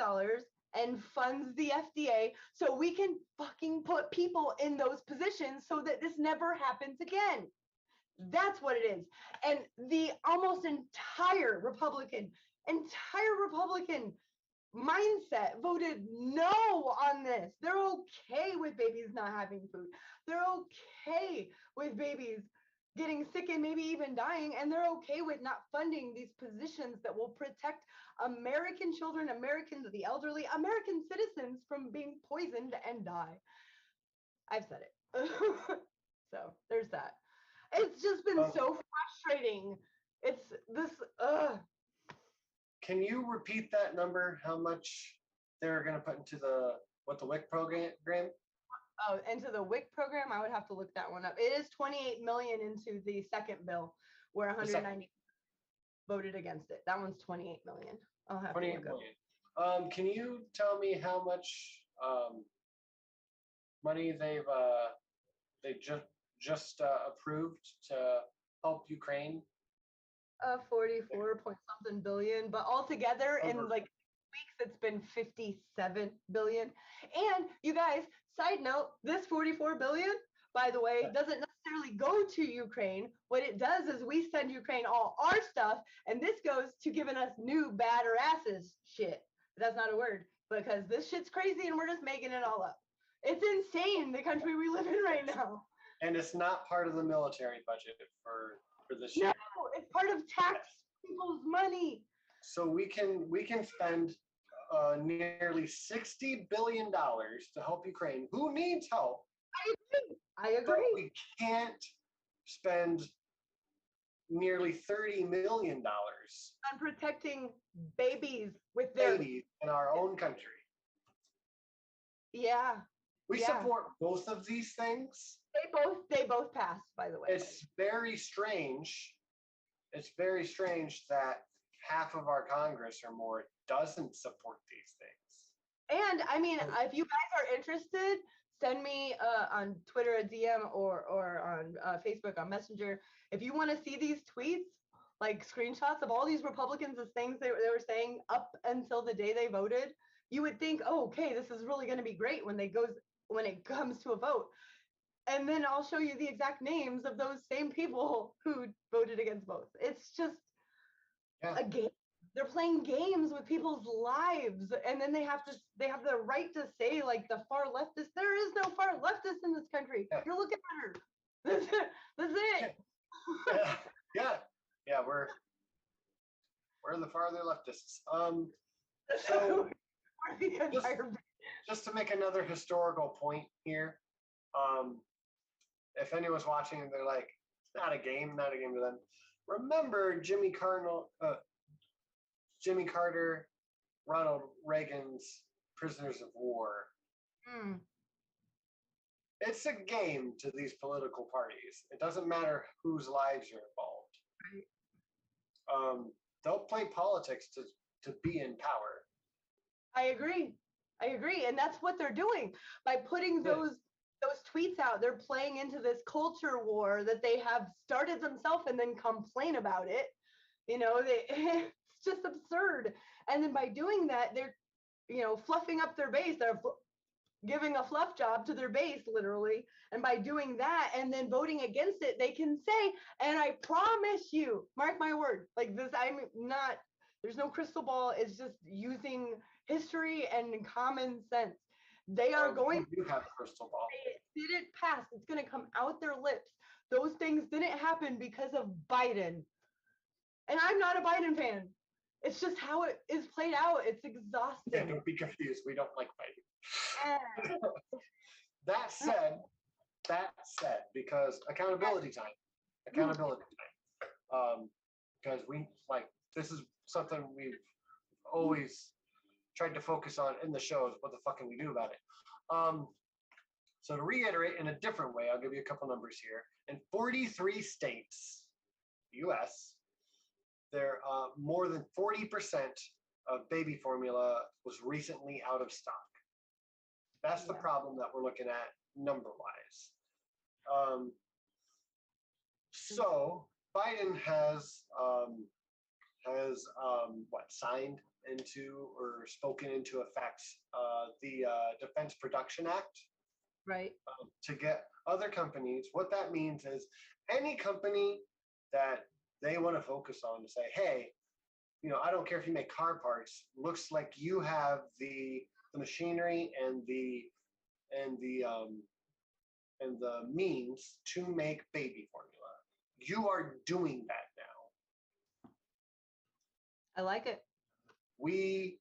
and funds the FDA so we can fucking put people in those positions so that this never happens again. That's what it is. And the almost entire Republican mindset voted no on this. They're okay with babies not having food. They're okay with babies getting sick and maybe even dying, and they're okay with not funding these positions that will protect American children, the elderly, American citizens from being poisoned and die. I've said it. So there's that. It's just been so frustrating. It's this, Can you repeat that number? How much they're going to put into the what the WIC program? Oh, into the WIC program, I would have to look that one up. It is 28 million into the second bill, where 190 voted against it. That one's 28 million. I'll have to 28 look up. million. Can you tell me how much money they just approved to help Ukraine? 44 point something billion, but altogether in Over. like weeks it's been 57 billion. And you guys, side note, this 44 billion, by the way, doesn't necessarily go to Ukraine. What it does is we send Ukraine all our stuff, and this goes to giving us new badasses shit. That's not a word, because this shit's crazy and we're just making it all up. It's insane, the country we live in right now. And it's not part of the military budget for this No, year. it's part of tax people's money. So we can spend nearly $60 billion to help Ukraine, who needs help. I agree. But we can't spend nearly $30 million On protecting babies with their babies in our own country. Yeah. We support both of these things. They both passed, by the way. It's very strange. It's very strange that half of our Congress or more doesn't support these things. And I mean, if you guys are interested, send me on Twitter a DM or on Facebook on Messenger. If you want to see these tweets, like screenshots of all these Republicans' things they were saying up until the day they voted, you would think, oh, okay, this is really going to be great when it comes to a vote. And then I'll show you the exact names of those same people who voted against both. It's just a game. They're playing games with people's lives, and then they have the right to say, like, the far leftist. There is no far leftist in this country. Yeah. You're looking at her. That's it. Yeah. We're the farther leftists. So just to make another historical point here, if anyone's watching and they're like, it's not a game to them. Remember Jimmy Carter, Ronald Reagan's Prisoners of War. It's a game to these political parties. It doesn't matter whose lives are involved. They'll play politics to be in power. I agree, and that's what they're doing by putting those tweets out. They're playing into this culture war that they have started themselves and then complain about it. You know, it's just absurd. And then by doing that, they're, fluffing up their base. They're giving a fluff job to their base, literally. And by doing that and then voting against it, they can say, and I promise you, mark my word, like this, there's no crystal ball. It's just using history and common sense. They are going to have a crystal ball. It didn't pass. It's going to come out their lips. Those things didn't happen because of Biden. And I'm not a Biden fan. It's just how it is played out. It's exhausting. Yeah, don't be confused. We don't like Biden. That said, because accountability time. Because this is something we've always tried to focus on in the shows. What the fuck can we do about it? So to reiterate in a different way, I'll give you a couple numbers here. In 43 states, U.S., there more than 40% of baby formula was recently out of stock. That's the problem that we're looking at number-wise. So Biden has signed into or spoken into effect the Defense Production Act, right? To get other companies. What that means is any company that they want to focus on to say, hey, I don't care if you make car parts. Looks like you have the machinery and the means to make baby formula. You are doing that now. I like it. I'm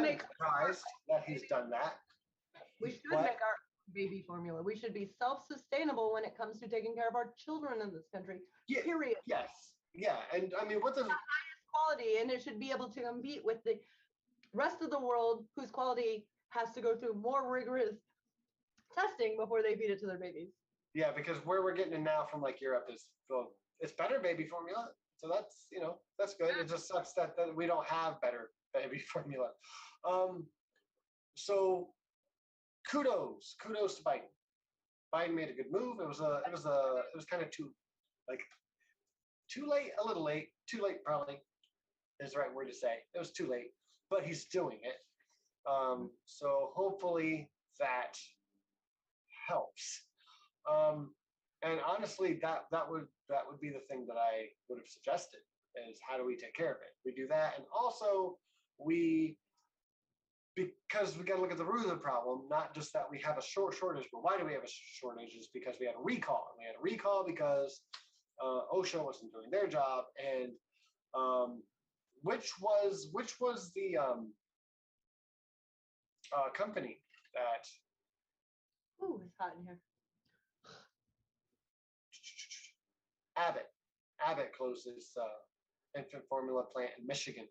make surprised that he's done that. We should make our baby formula. We should be self-sustainable when it comes to taking care of our children in this country. Yeah, period. Yes. Yeah. And I mean, what the highest quality, and it should be able to compete with the rest of the world whose quality has to go through more rigorous testing before they feed it to their babies. Yeah, because where we're getting it now from like Europe is, well, it's better baby formula. So that's, that's good. It just sucks that we don't have better baby formula. So kudos to Biden. Biden made a good move. It was kind of too late, a little late, too late probably is the right word to say. It was too late, but he's doing it. So hopefully that helps. And honestly, that would be the thing that I would have suggested is how do we take care of it? We do that, and also because we got to look at the root of the problem, not just that we have a shortage, but why do we have a shortage? Is because we had a recall, and we had a recall because OSHA wasn't doing their job, and which was the company that. Ooh, it's hot in here. Abbott closed its infant formula plant in Michigan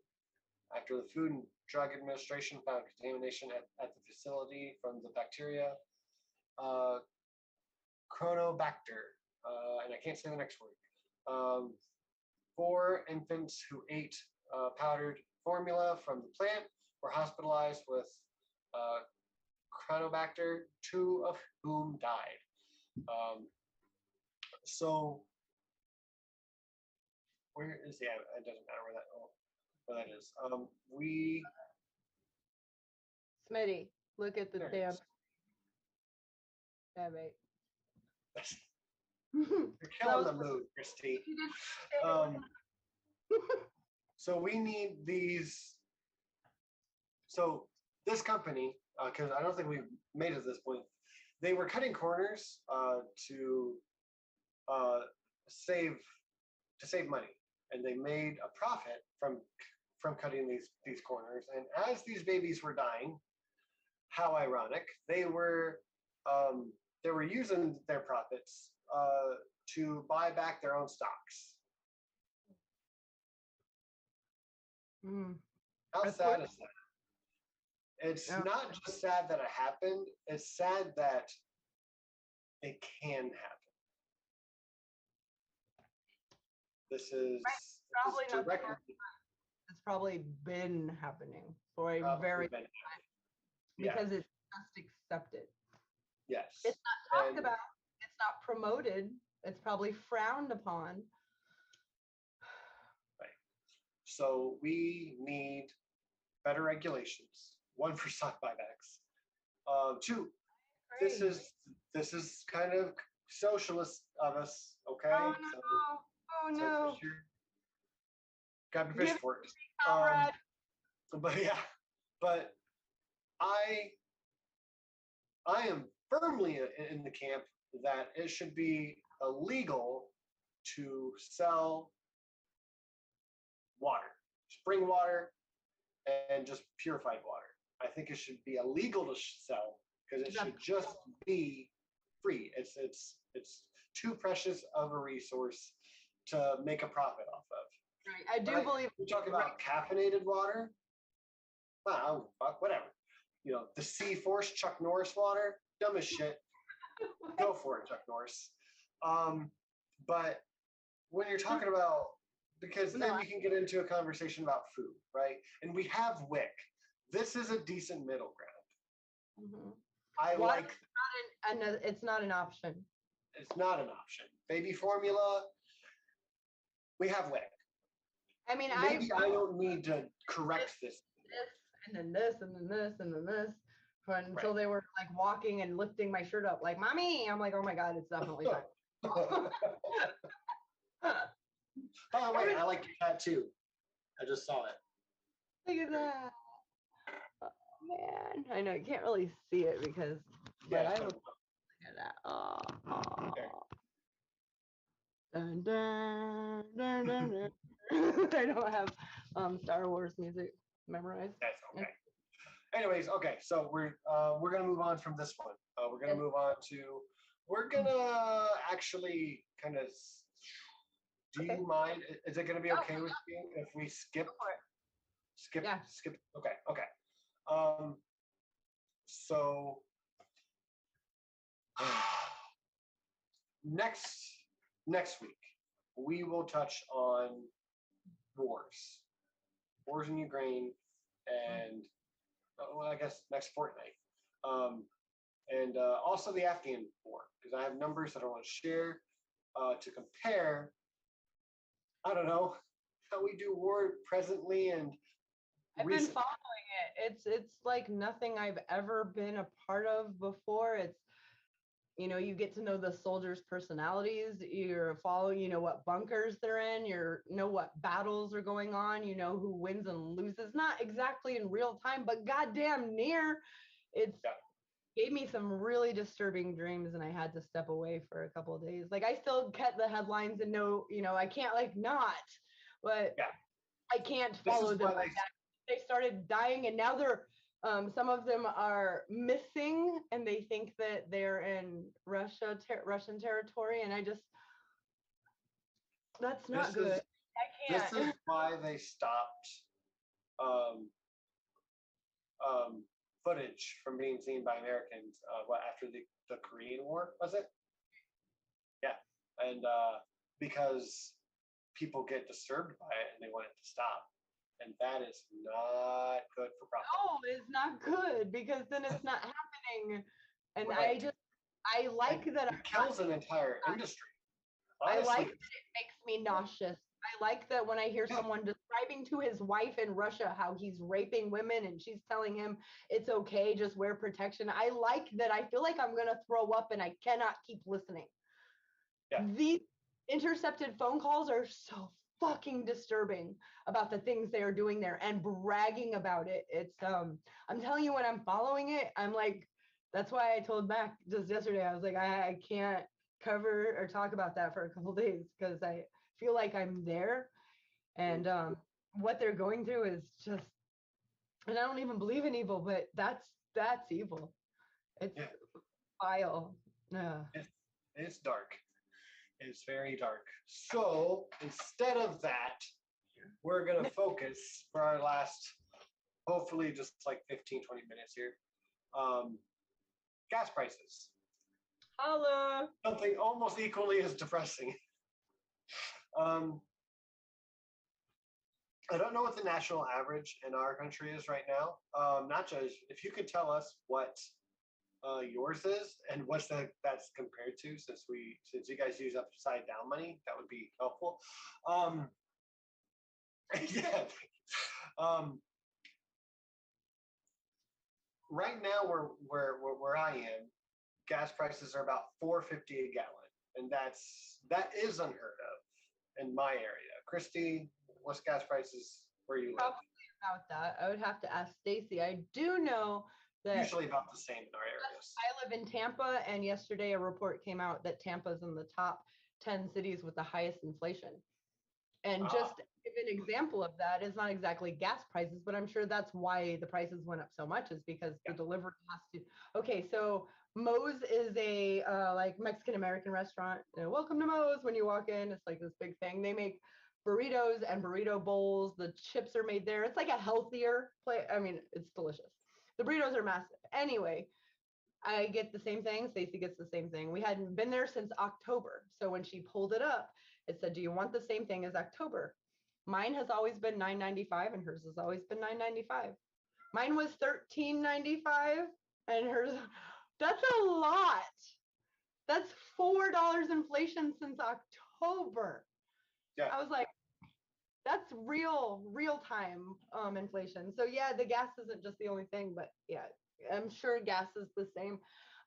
after the Food and Drug Administration found contamination at the facility from the bacteria Chronobacter, and I can't say the next word. 4 infants who ate powdered formula from the plant were hospitalized with Chronobacter, 2 of whom died. So where is the? It doesn't matter where that is. Smitty, look at the There it damn. is. Damn it. You're killing the mood, Christy. So we need these. So this company, because I don't think we've made it to this point, they were cutting corners to save money, and they made a profit from cutting these corners. And as these babies were dying, how ironic, they were using their profits to buy back their own stocks. How sad is that? It's not just sad that it happened, it's sad that it can happen. This is probably not the directly. first time. It's probably been happening for a very long time because it's just accepted. Yes. It's not talked about. It's not promoted. It's probably frowned upon. Right. So we need better regulations. 1, for stock buybacks. 2, this is kind of socialist of us, okay? Oh no! Got to be fish for it. But I am firmly in the camp that it should be illegal to sell water, spring water, and just purified water. I think it should be illegal to sell because it should just be free. It's too precious of a resource to make a profit off of. Right. I do believe we talk about caffeinated water. Oh, fuck, whatever. The C-Force Chuck Norris water, dumb as shit. Go for it, Chuck Norris. But when you're talking about, because then you can get into a conversation about food, right? And we have WIC. This is a decent middle ground. It's not an option. It's not an option. Baby formula, we have WIC. I mean, maybe I don't need to correct this. And then this, and then this, and then this, until they were like walking and lifting my shirt up, like, "Mommy!" I'm like, "Oh my god, it's definitely time." Oh wait, I like your tattoo. I just saw it. Look at that. Oh, man, I know you can't really see it because, but I look at that. Oh. Dun, dun, dun, dun, dun. I don't have Star Wars music memorized. That's okay. Anyways, okay, so we're gonna move on from this one. We're gonna move on to. We're gonna actually kind of. Do you mind? Is it gonna be okay with you if we skip? Skip. Okay. So next week we will touch on wars in Ukraine, and well, I guess next fortnight, and also the Afghan war, because I have numbers that I want to share to compare. I don't know how we do war presently and I've been recently. following it. It's like nothing I've ever been a part of before. It's, you know, you get to know the soldiers' personalities. You're following, you know, what bunkers they're in. You know what battles are going on. You know who wins and loses. Not exactly in real time, but goddamn near. It's gave me some really disturbing dreams, and I had to step away for a couple of days. Like I still get the headlines and know, you know, I can't like not, but Yeah. I can't This follow is them why like that. They started dying, and now they're some of them are missing, and they think that they're in Russian territory, and I just that's not This is good. I this can't. is why they stopped um, footage from being seen by Americans. After the Korean War, was it? Yeah, and because people get disturbed by it and they want it to stop, and that is not good for profit. No, it's not good because then it's not happening, and Right. I like And that. it kills an entire industry. I Honestly, like that it makes me nauseous. I like that when I hear someone describing to his wife in Russia how he's raping women and she's telling him it's okay, just wear protection. I like that. I feel like I'm going to throw up and I cannot keep listening. Yeah. These intercepted phone calls are so fucking disturbing about the things they are doing there and bragging about it. It's I'm telling you, when I'm following it, I'm like, that's why I told Mac just yesterday, I was like, I can't cover or talk about that for a couple days because I feel like I'm there, and what they're going through is just, and I don't even believe in evil, but that's evil. It's vile. Yeah. it's dark. It's very dark. So instead of that, we're going to focus for our last, hopefully just like 15, 20 minutes here. Gas prices. Holla. Something almost equally as depressing. I don't know what the national average in our country is right now. Nachos, if you could tell us what yours is and what's that's compared to, since you guys use upside down money, that would be helpful. Yeah. Right now, where I am, gas prices are about $4.50 a gallon, and that is unheard of in my area. Christy, what's gas prices where you live? Probably about that. I would have to ask Stacy. I do know that Usually about the same in our areas. I live in Tampa, and yesterday a report came out that Tampa's in the top 10 cities with the highest inflation. And just to give an example of that, is not exactly gas prices, but I'm sure that's why the prices went up so much, is because the delivery has to. Okay, so Moe's is a like Mexican American restaurant. Welcome to Moe's. When you walk in, it's like this big thing. They make burritos and burrito bowls. The chips are made there. It's like a healthier play. I mean, it's delicious. The burritos are massive. Anyway, I get the same thing. Stacey gets the same thing. We hadn't been there since October. So when she pulled it up, it said, "Do you want the same thing as October?" Mine has always been $9.95 and hers has always been $9.95. Mine was $13.95 and hers, that's a lot. That's $4 inflation since October. Yeah. I was like, that's real time inflation. So yeah, the gas isn't just the only thing, but yeah, I'm sure gas is the same.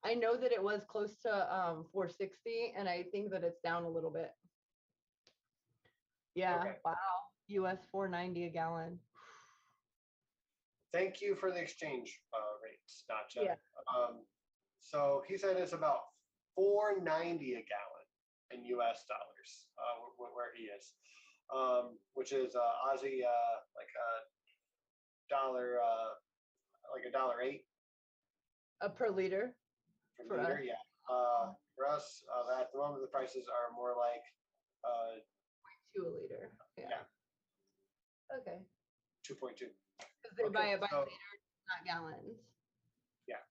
I know that it was close to 460, and I think that it's down a little bit. Yeah. Okay. Wow. US 490 a gallon. Thank you for the exchange rates, Nacha. Yeah. So he said it's about $4.90 a gallon in US dollars, where he is, which is Aussie like a dollar, like $1.08 Per liter. per liter. us. Yeah. For us, at the moment, the prices are more like 2 a liter. Yeah. Okay. 2.2. Because they buy it by so, liter, not gallons. Yeah.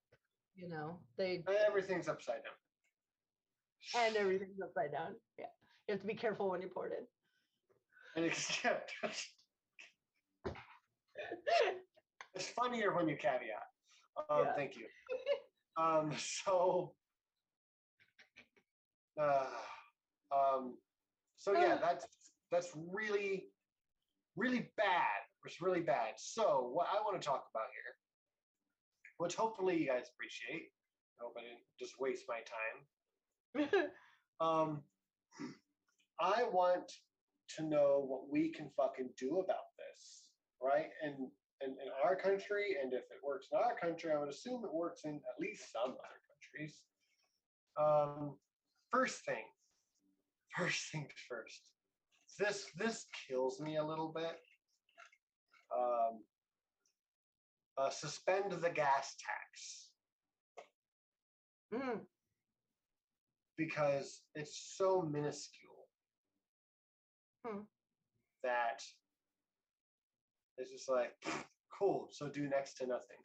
you know, they Everything's upside down. and everything's upside down. Yeah. You have to be careful when you pour it And it's, yeah, it's funnier when you caveat. Yeah. Thank you. So, uh, so yeah, that's really, really bad. It's really bad. So what I want to talk about here, which hopefully you guys appreciate. I hope I didn't just waste my time. in. I want to know what we can fucking do about this, right? And in our country, and if it works in our country, I would assume it works in at least some other countries. First things first. This kills me a little bit. Suspend the gas tax Mm. because it's so minuscule that it's just like cool. So do next to nothing.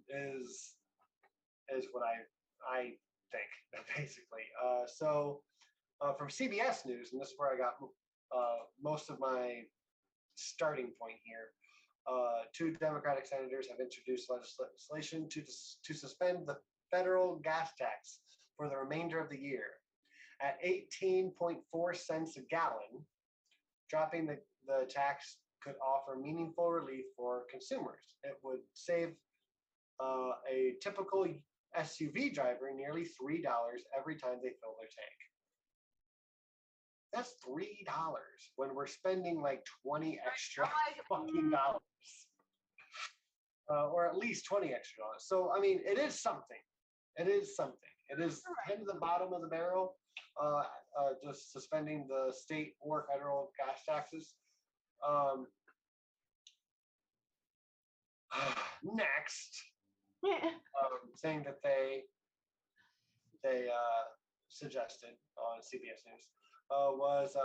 Is what I think basically. So from CBS News, and this is where I got most of my starting point here. Two Democratic senators have introduced legislation to suspend the federal gas tax for the remainder of the year at 18.4 cents a gallon. Dropping the tax could offer meaningful relief for consumers. It would save a typical SUV driver nearly $3 every time they fill their tank. That's $3 when we're spending like 20 extra fucking dollars. Or at least 20 extra dollars. So, I mean, it is something. It is something. It is kind of the bottom of the barrel, just suspending the state or federal gas taxes. Next, saying that they suggested on CBS News was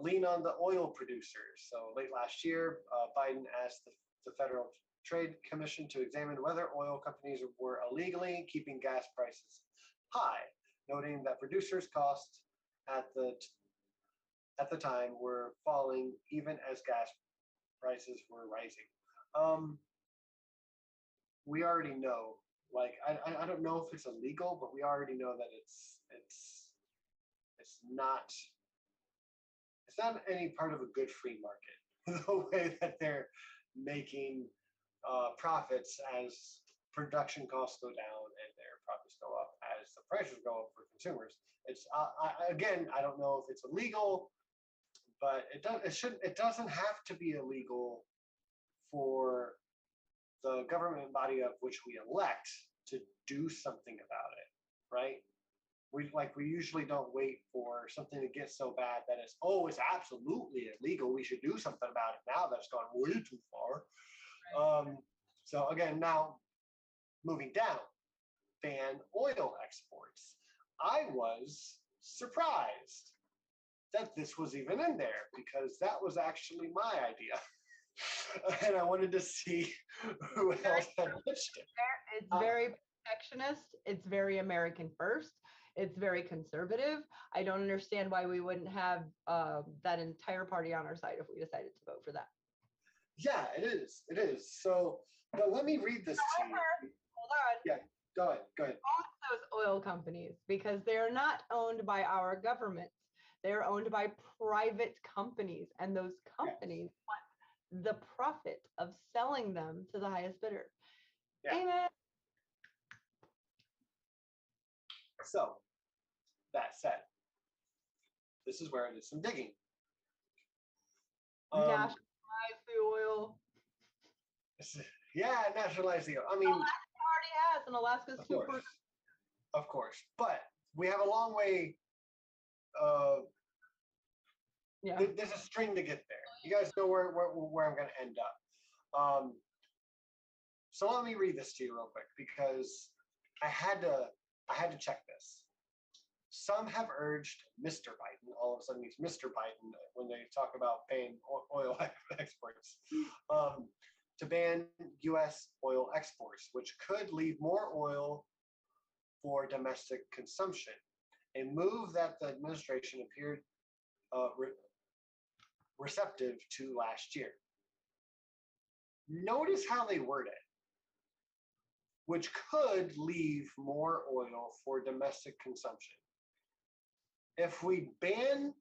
lean on the oil producers. So late last year, Biden asked the Federal Trade Commission to examine whether oil companies were illegally keeping gas prices high, noting that producers' costs at the time were falling even as gas prices were rising. We already know, like I don't know if it's illegal, but we already know that it's not any part of a good free market. The way that they're making profits as production costs go down and their profits go up as the prices go up for consumers. It's again, I don't know if it's illegal, but it doesn't have to be illegal for the government body of which we elect to do something about it, right? We usually don't wait for something to get so bad that it's absolutely illegal. We should do something about it now. That's gone way too far. Right. So again, now moving down, ban oil exports. I was surprised that this was even in there because that was actually my idea. And I wanted to see who else had pitched it. It's very protectionist. It's very American first. It's very conservative. I don't understand why we wouldn't have that entire party on our side if we decided to vote for that. Yeah, it is. It is. So, but let me read this to you. Hold on. Yeah, go ahead. Go ahead. All those oil companies, because they're not owned by our government. They're owned by private companies, and those companies want the profit of selling them to the highest bidder. Yeah. Amen. So, that said, this is where I did some digging. Nationalize the oil. Yeah, nationalize the oil. I mean, Alaska already has, and Alaska's super. Of course, but we have a long way. Yeah. There's a string to get there. You guys know where I'm going to end up. So let me read this to you real quick because I had to check this. Some have urged Mr. Biden, all of a sudden he's Mr. Biden when they talk about paying oil exports, to ban U.S. oil exports, which could leave more oil for domestic consumption, a move that the administration appeared receptive to last year. Notice how they word it, which could leave more oil for domestic consumption. If we ban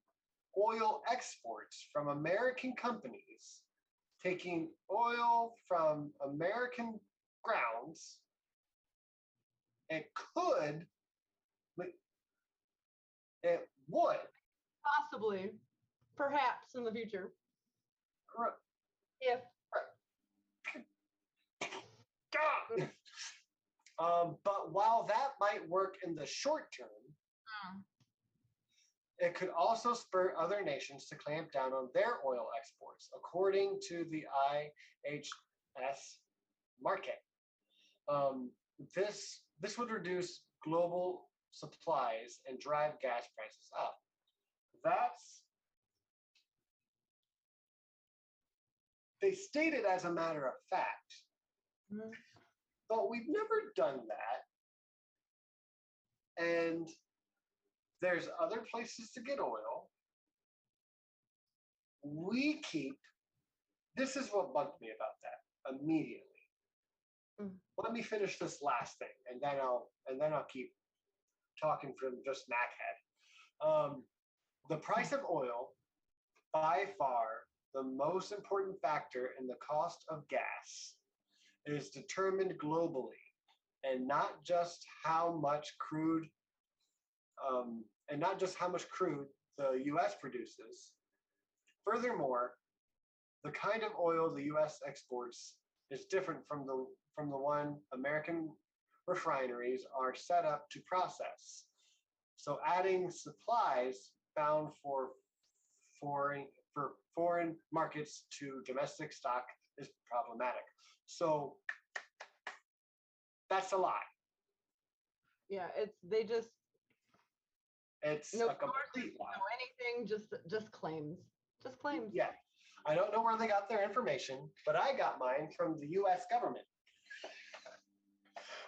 oil exports from American companies taking oil from American grounds, it would Possibly, perhaps in the future, if but while that might work in the short term, it could also spur other nations to clamp down on their oil exports, according to the IHS market. This would reduce global supplies and drive gas prices up. They state it as a matter of fact, but we've never done that. And there's other places to get oil. This is what bugged me about that immediately. Let me finish this last thing, and then I'll keep talking from just Mac head. The price of oil, by far the most important factor in the cost of gas, is determined globally, and not just how much crude the U.S. produces. Furthermore, the kind of oil the U.S. exports is different from the one American refineries are set up to process. So adding supplies bound for foreign markets to domestic stock is problematic. So that's a lie. Yeah, it's a complete lie. Anything, just claims. Just claims. Yeah. I don't know where they got their information, but I got mine from the U.S. government,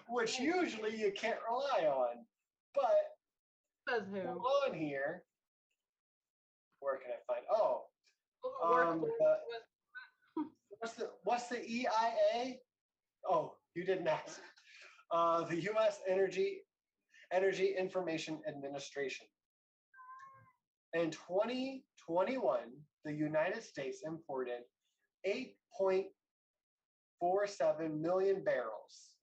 which usually you can't rely on. But says who? on here, where can I find? What's the EIA? Oh, you didn't ask. The U.S. Energy Information Administration. In 2021, the United States imported 8.47 million barrels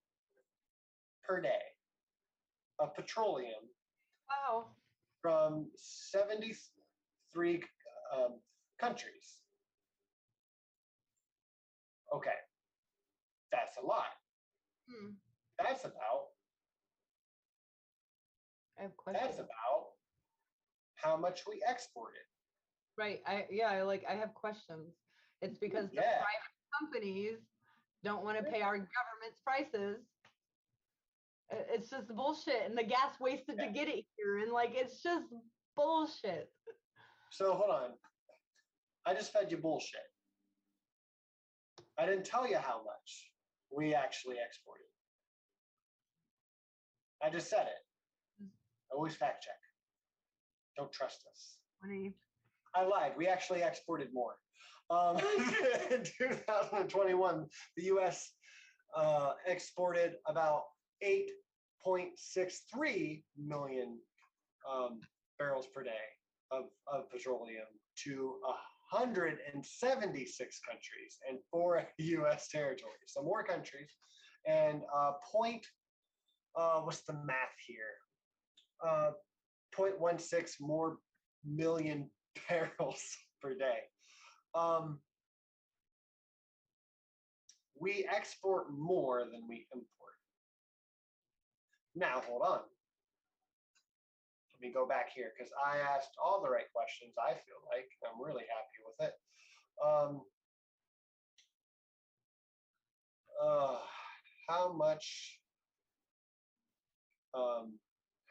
per day of petroleum. Wow. From 73 countries. Okay, that's a lot. That's about how much we exported. Right. I have questions. It's because the private companies don't want to pay our government's prices. It's just bullshit, and the gas wasted to get it here, and it's just bullshit. So hold on, I just fed you bullshit. I didn't tell you how much we actually exported. I just said it. Always fact check. Don't trust us. I lied. We actually exported more. In 2021, the U.S. Exported about 8.63 million barrels per day of petroleum to 176 countries and 4 U.S. territories. So more countries, and what's the math here? 0.16 more million barrels per day. We export more than we import. Now, hold on. Let me go back here because I asked all the right questions, I feel like. I'm really happy with it.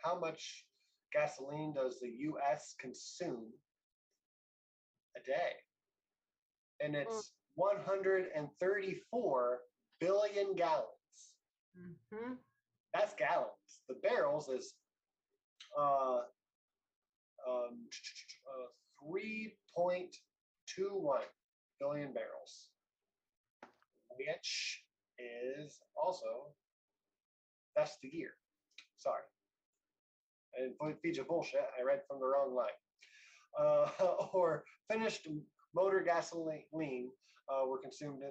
How much gasoline does the U.S. consume a day? And it's 134 billion gallons. Mm-hmm. That's gallons. The barrels is 3.21 billion barrels, which is also, that's the year. Sorry. I didn't feed you bullshit. I read from the wrong line. Or finished motor gasoline were consumed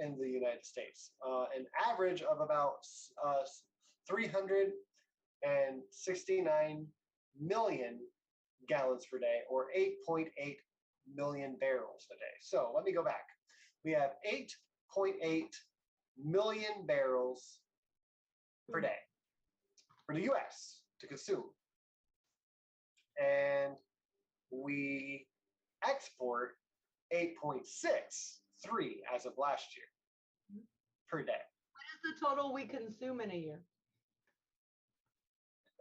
in the United States. An average of about 369 million gallons per day, or 8.8 million barrels a day. So let me go back. We have 8.8 million barrels per day for the US to consume. And we export 8.63 as of last year per day. What is the total we consume in a year?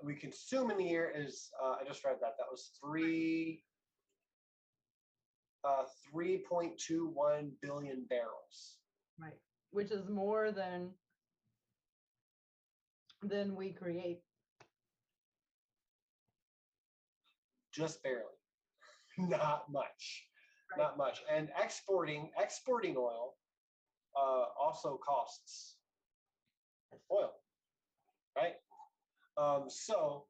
We consume in the year is, I just read that, that was 3.21 billion barrels. Right. Which is more than we create. Just barely. Not much. Right. Not much. And exporting oil also costs oil, right? So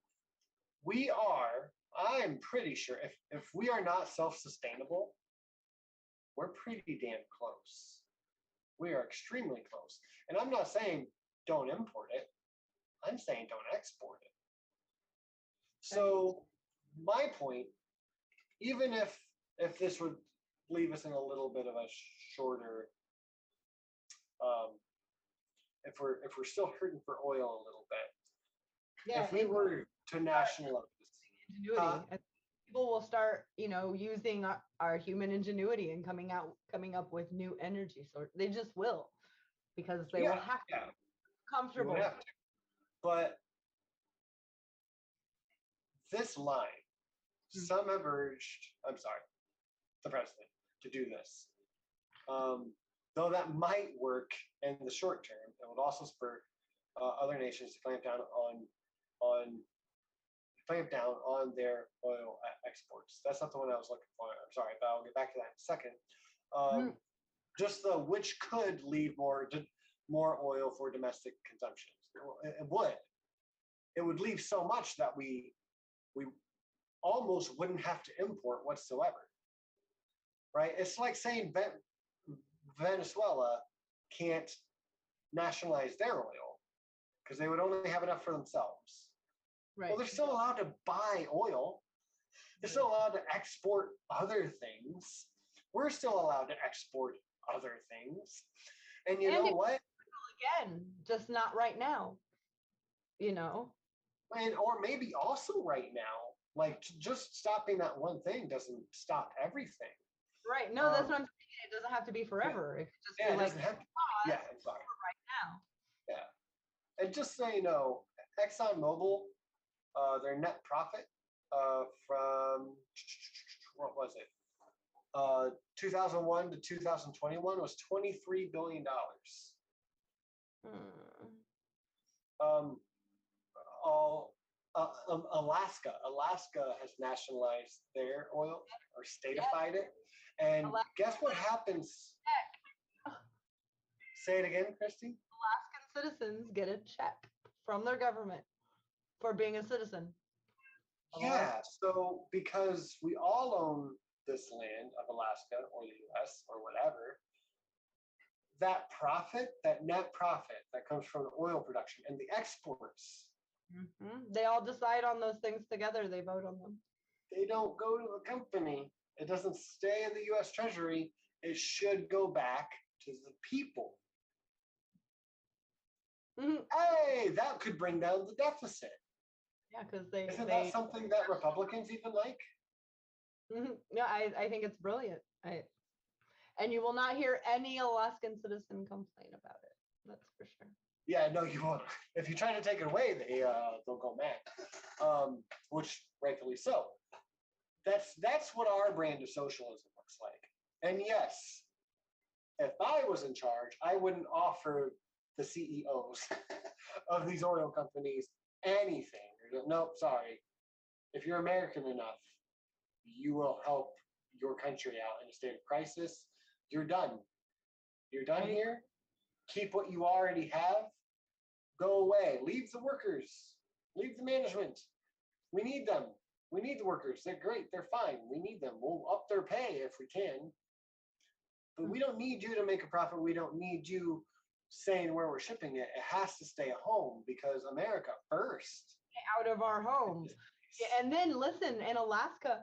I'm pretty sure if we are not self-sustainable, we're pretty damn close. We are extremely close. And I'm not saying don't import it. I'm saying don't export it. So my point, even if this would leave us in a little bit of a shorter, if we're still hurting for oil a little bit, Yeah, if we were to nationalize ingenuity, and people will start, using our human ingenuity and coming up with new energy sources. They just will, because they will have to be comfortable. have to. But this line, some have urged, the president, to do this. Though that might work in the short term, it would also spur other nations to clamp down on their oil exports. That's not the one I was looking for. I'm sorry, but I'll get back to that in a second. Just which could lead more oil for domestic consumption. It would. It would leave so much that we almost wouldn't have to import whatsoever. Right? It's like saying Venezuela can't nationalize their oil because they would only have enough for themselves. Right. Well, they're still allowed to buy oil. They're still allowed to export other things. We're still allowed to export other things. And you know what? Again, just not right now. And or maybe also right now, like just stopping that one thing doesn't stop everything. Right. No, that's what I'm saying. It doesn't have to be forever. It could just be like, I'm sorry. Right now. Yeah. And just so you know, ExxonMobil, their net profit from, what was it? 2001 to 2021 was $23 billion. Alaska has nationalized their oil or statified it. And guess what happens? Say it again, Christy. Alaskan citizens get a check from their government for being a citizen. Yeah, so because we all own this land of Alaska or the US or whatever, that profit, that net profit that comes from the oil production and the exports, they all decide on those things together. They vote on them. They don't go to a company. It doesn't stay in the US Treasury. It should go back to the people. Hey, that could bring down the deficit. Yeah, because Isn't that something that Republicans even like? Yeah, I think it's brilliant. And you will not hear any Alaskan citizen complain about it. That's for sure. Yeah, no, you won't. If you try to take it away, they'll go mad. Which rightfully so. That's what our brand of socialism looks like. And yes, if I was in charge, I wouldn't offer the CEOs of these oil companies anything. Nope, sorry. If you're American enough, you will help your country out in a state of crisis. You're done. You're done here. Keep what you already have. Go away. Leave the workers. Leave the management. We need them. We need the workers. They're great. They're fine. We need them. We'll up their pay if we can. But we don't need you to make a profit. We don't need you saying where we're shipping it. It has to stay home because America first. Out of our homes. And then listen, in Alaska,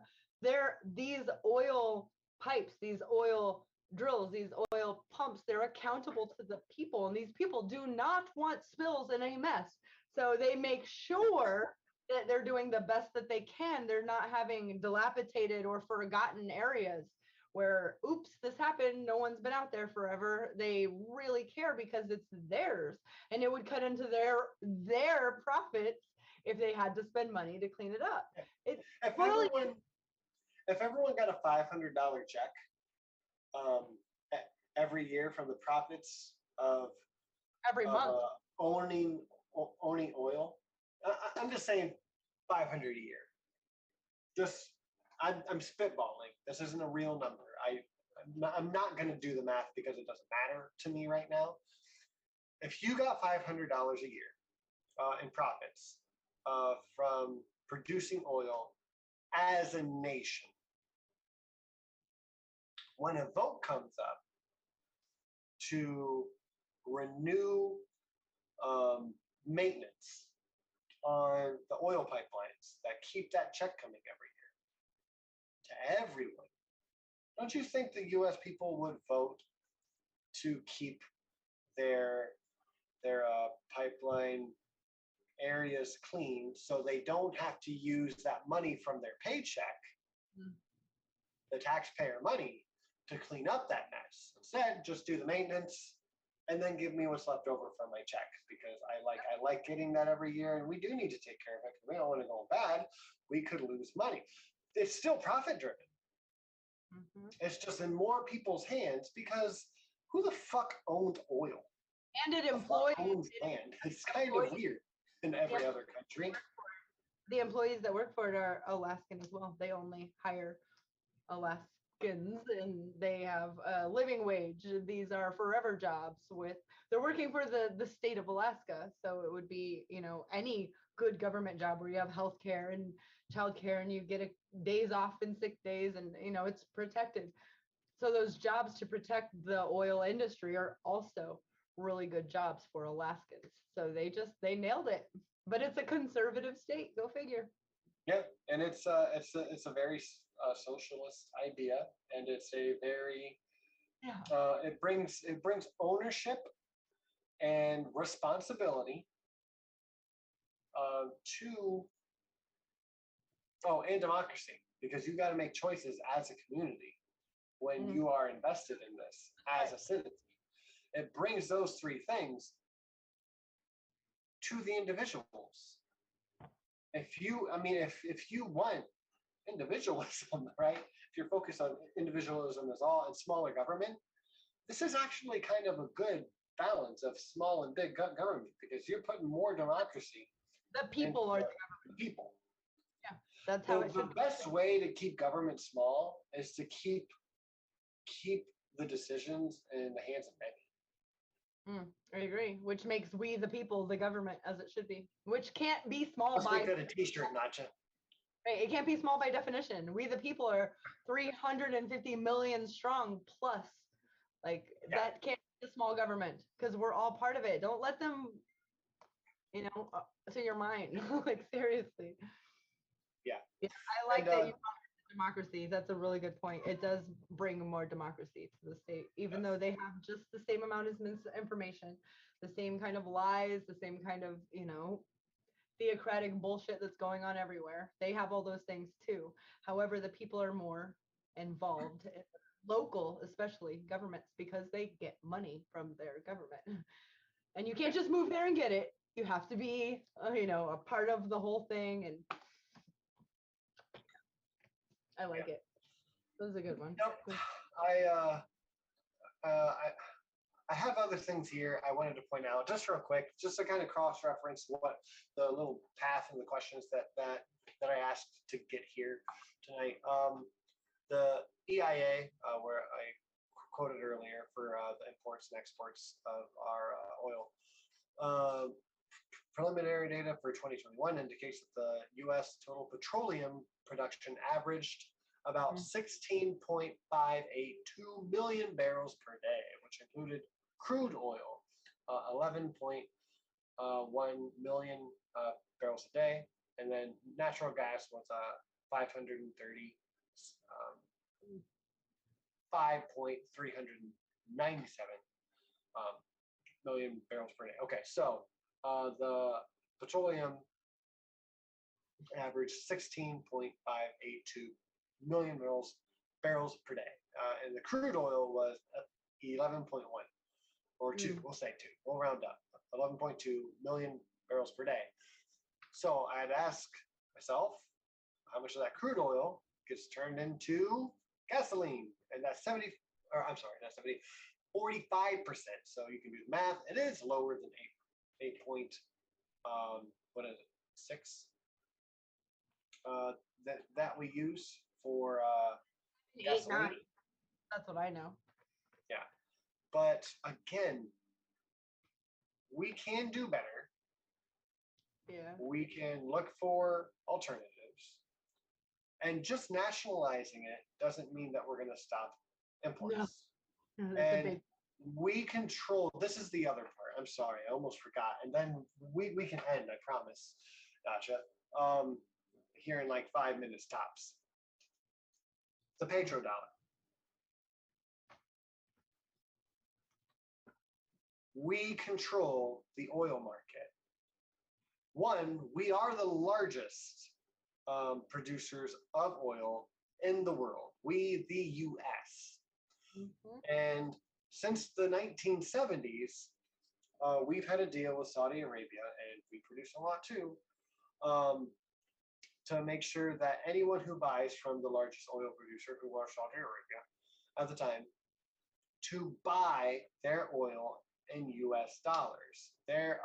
these oil pipes, these oil drills, these oil pumps, they're accountable to the people. And these people do not want spills in a mess. So they make sure that they're doing the best that they can. They're not having dilapidated or forgotten areas where, oops, this happened. No one's been out there forever. They really care because it's theirs. And it would cut into their profits if they had to spend money to clean it up. It's if everyone got a $500 check every year from the profits of every month owning oil, I'm just saying 500 a year. I'm spitballing. This isn't a real number. I'm not going to do the math because it doesn't matter to me right now. If you got $500 a year in profits from producing oil as a nation, when a vote comes up to renew maintenance on the oil pipelines that keep that check coming every year to everyone, don't you think the U.S. people would vote to keep their pipeline areas clean so they don't have to use that money from their paycheck, the taxpayer money, to clean up that mess? Instead, just do the maintenance and then give me what's left over from my check, because I like getting that every year, and we do need to take care of it because we don't want to go bad. We could lose money. It's still profit driven. It's just in more people's hands because who the fuck owns oil? And it employs land. It's kind of weird in every other country. The employees that work for it are Alaskan as well. They only hire Alaskans, and they have a living wage. These are forever jobs. They're working for the state of Alaska, so it would be, any good government job where you have health care and child care and you get days off and sick days, and it's protected. So those jobs to protect the oil industry are also really good jobs for Alaskans. So they nailed it. But it's a conservative state. Go figure. Yeah, and it's a very socialist idea, and it's a very it brings ownership and responsibility and democracy, because you got to make choices as a community when you are invested in this as a citizen. It brings those three things to the individuals. If you want individualism, right? If you're focused on individualism as all and smaller government, this is actually kind of a good balance of small and big government, because you're putting more democracy. The people are the people. Yeah, that's how it should be. The best way to keep government small is to keep the decisions in the hands of many. I agree. Which makes we the people the government, as it should be. Which can't be small. Let's make that a t-shirt, Nacha. Right, it can't be small by definition. We the people are 350 million strong plus. That can't be a small government, because we're all part of it. Don't let them, to your mind. Seriously. Yeah. I like that you democracy. That's a really good point. It does bring more democracy to the state, even though they have just the same amount of misinformation, the same kind of lies, the same kind of, theocratic bullshit that's going on everywhere. They have all those things too. However, the people are more involved in local, especially governments, because they get money from their government. And you can't just move there and get it. You have to be, a part of the whole thing. And I like it. That was a good one. Yep. I have other things here I wanted to point out just real quick, just to kind of cross-reference what the little path and the questions that I asked to get here tonight. The EIA, where I quoted earlier for the imports and exports of our oil. Preliminary data for 2021 indicates that the U.S. total petroleum production averaged about 16.582 million barrels per day, which included crude oil, 11.1 million barrels a day, and then natural gas was 535.397 million barrels per day. Okay, so the petroleum averaged 16.582 million barrels per day, and the crude oil was 11.1 or 2. We'll say 2. We'll round up. 11.2 million barrels per day. So I'd ask myself, how much of that crude oil gets turned into gasoline? And that's 45%. So you can do the math. It is lower than 8 point, what is it, 6? That we use for gasoline. 8, 9. That's what I know. Yeah. But again, we can do better. Yeah. We can look for alternatives. And just nationalizing it doesn't mean that we're going to stop imports. No. And we control, this is the other part. I'm sorry, I almost forgot. And then we can end, I promise. Gotcha. Here in like 5 minutes tops. The petrodollar. We control the oil market. One, we are the largest producers of oil in the world. We, the U.S. And since the 1970s, we've had a deal with Saudi Arabia, and we produce a lot too, to make sure that anyone who buys from the largest oil producer, who was Saudi Arabia at the time, to buy their oil in U.S. dollars. They're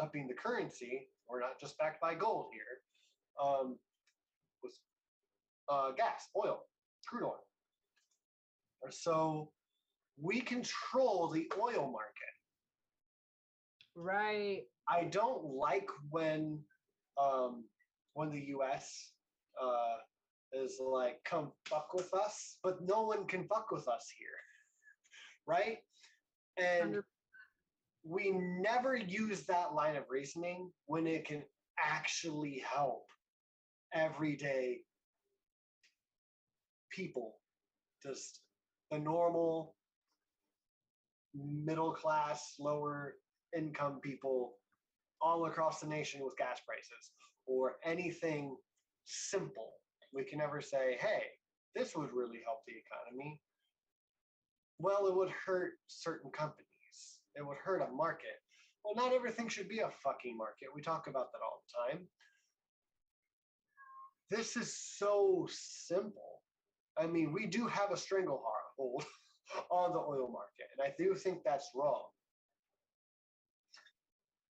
upping the currency. We're not just backed by gold here. With gas, oil, crude oil. So we control the oil market. Right. I don't like when the U.S. Is like, come fuck with us, but no one can fuck with us here, right? And 100%. we never use that line of reasoning when it can actually help everyday people, just the normal middle class, lower income people all across the nation with gas prices or anything simple. We can never say, hey, this would really help the economy. Well, it would hurt certain companies. It would hurt a market. Well, not everything should be a fucking market. We talk about that all the time. This is so simple. I mean, we do have a stranglehold on the oil market, and I do think that's wrong.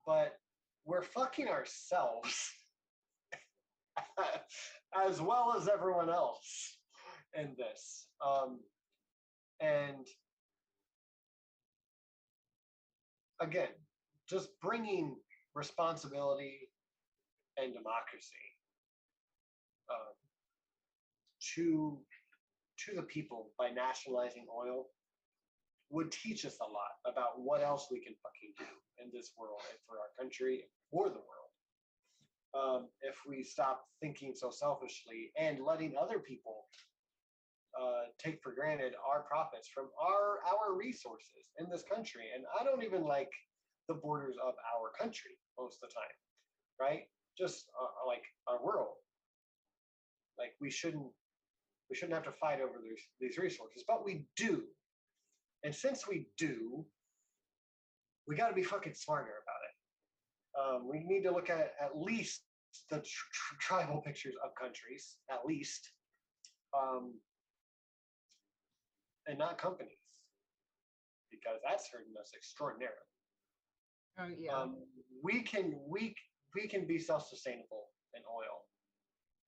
But we're fucking ourselves as well as everyone else in this. And again, just bringing responsibility and democracy to the people by nationalizing oil would teach us a lot about what else we can fucking do in this world and for our country, for the world. If we stop thinking so selfishly and letting other people take for granted our profits from our resources in this country. And I don't even like the borders of our country most of the time, right? Just like our world. Like we shouldn't have to fight over these resources, but we do. And since we do, we got to be fucking smarter about it. We need to look at least the tribal pictures of countries, at least, and not companies. because that's hurting us extraordinarily. Oh yeah. We can be self-sustainable in oil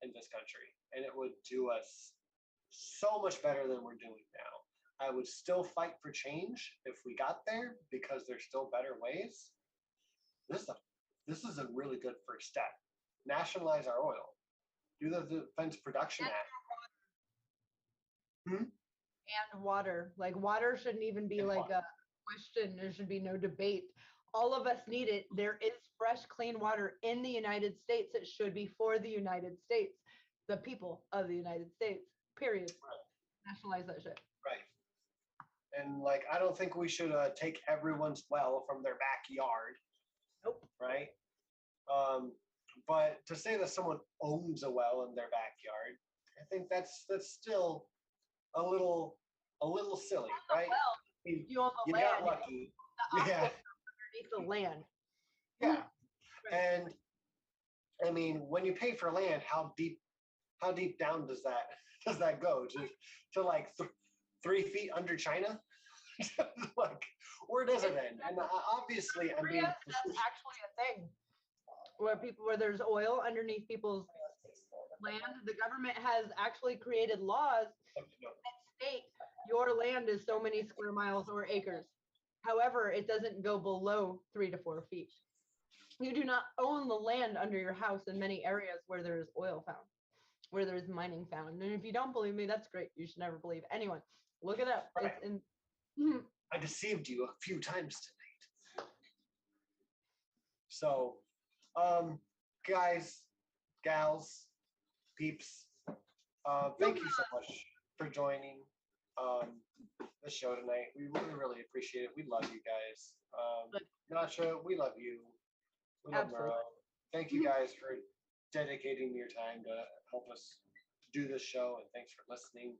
in this country, and it would do us so much better than we're doing now. I would still fight for change if we got there because there's still better ways. This is a really good first step. Nationalize our oil. Do the Defense Production Act. And water. Like water shouldn't even be And like water. a question. There should be no debate. All of us need it. There is fresh, clean water in the United States. It should be for the United States, the people of the United States. Period. Nationalize that shit. Right. And like, I don't think we should take everyone's well from their backyard. Nope. Right. But to say that someone owns a well in their backyard, I think that's still a little silly, right? Well, I mean, you own the you land. got lucky. The Yeah. underneath the land. Yeah. And I mean, when you pay for land, how deep down does that go? To like 3 feet under China? Like, where does it end? And obviously, I mean, That's actually a thing where there's oil underneath people's land. The government has actually created laws that state your land is so many square miles or acres. However, it doesn't go below 3 to 4 feet. You do not own the land under your house in many areas where there is oil found, where there is mining found. And if you don't believe me, that's great. You should never believe anyone. Look it up. Right. It's in. I deceived you a few times tonight. So, guys, gals, peeps, thank you so much for joining the show tonight. We really appreciate it. We love you guys. Nacha, we love you. We love Absolutely. Murrow. Thank you guys for dedicating your time to help us do this show, and thanks for listening.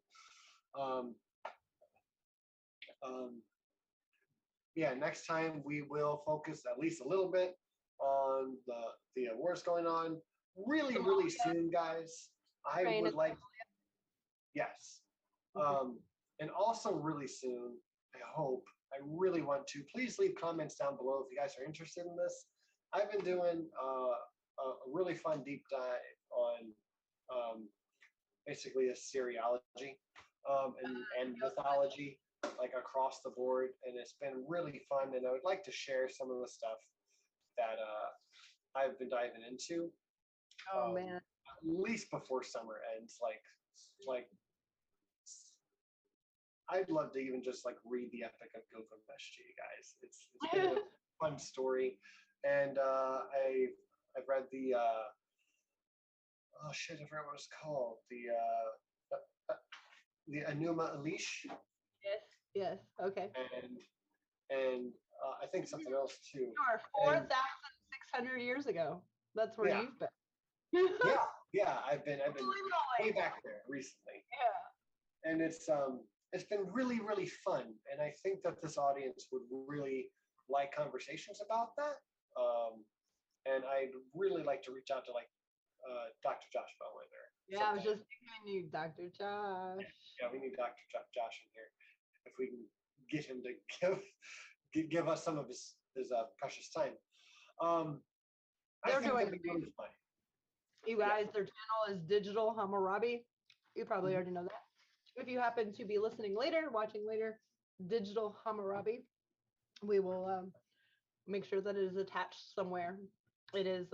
Yeah, next time we will focus at least a little bit on the wars going on really soon, guys. I Ukraine would is like, yes, and also really soon. I hope. I really want to. Please leave comments down below if you guys are interested in this. I've been doing a really fun deep dive on basically a seriology and mythology, like across the board, and it's been really fun. And I would like to share some of the stuff that I've been diving into. Oh man. At least before summer ends, like I'd love to even just like read the Epic of Gilgamesh to you guys. It's been a fun story, and I've read the oh shit, I forgot what it's called, the Enuma Elish. Yes. Okay. And I think something else too. You are 4,600 years ago. That's where Yeah. you've been. Yeah. I've been way back there recently. Yeah. And it's been really fun, and I think that this audience would really like conversations about that. And I'd really like to reach out to like Dr. Josh Bellwether. Yeah, I was just thinking I need Dr. Josh. Yeah, we need Dr. Josh in here if we can get him to give us some of his precious time. I They're think doing that'd be really fun. You guys, their channel is Digital Hammurabi. You probably already know that. If you happen to be listening later, watching later, Digital Hammurabi, we will make sure that it is attached somewhere. It is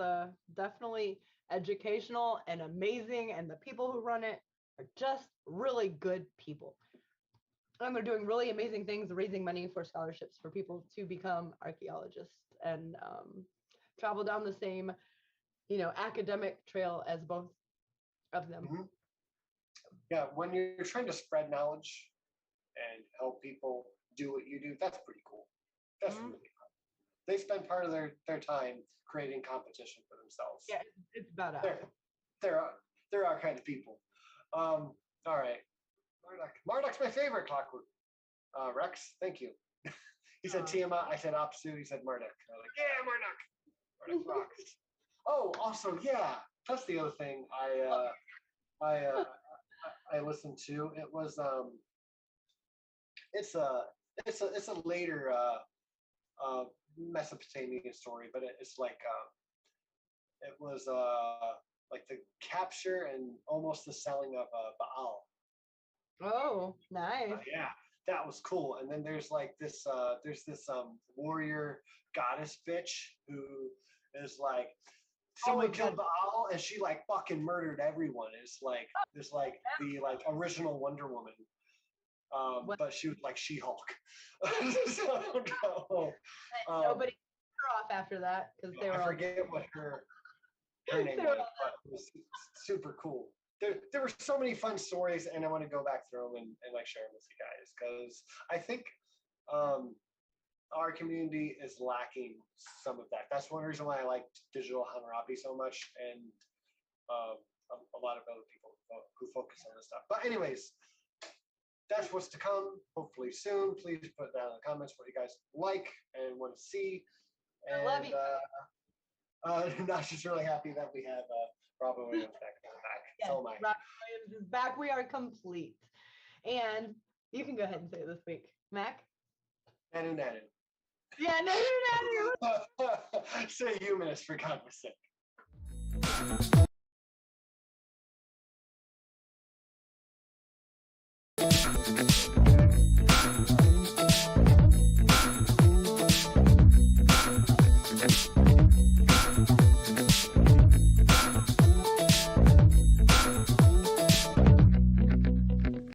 definitely educational and amazing, and the people who run it are just really good people. And they're doing really amazing things, raising money for scholarships for people to become archaeologists and travel down the same, academic trail as both of them. Mm-hmm. Yeah, when you're trying to spread knowledge and help people do what you do, that's pretty cool. That's really fun. They spend part of their time creating competition for themselves. Yeah, it's badass. They're our kind of people. All right. Marduk's my favorite, Clockwork. Rex, thank you. He said Tiamat, I said Apsu, he said Marduk. I was like, yeah, Marduk. Marduk rocks. Oh, also, yeah, that's the other thing I listened to. It was it's a it's a later Mesopotamian story, but it's like it was like the capture and almost the selling of Baal. Oh, nice. Yeah, that was cool. And then there's like this warrior goddess bitch who is like someone Always killed Baal and she like fucking murdered everyone. It's like this like the like original Wonder Woman. But she was like She-Hulk. So, no. Nobody cut her off after that because they were I all forget what her name They were was, but it was super cool. There were so many fun stories, and I want to go back through them and like share them with you guys because I think our community is lacking some of that. That's one reason why I like Digital Hammurabi so much, and a lot of other people who focus on this stuff. But anyways, that's what's to come. Hopefully soon. Please put down in the comments what you guys like and want to see. And I love you. Nasha's really happy that we have Robin Williams back. Yes, So am I. Robin Williams is back. We are complete. And you can go ahead and say it this week. Mac? Nanu. Yeah, no. Say humanist for God's sake.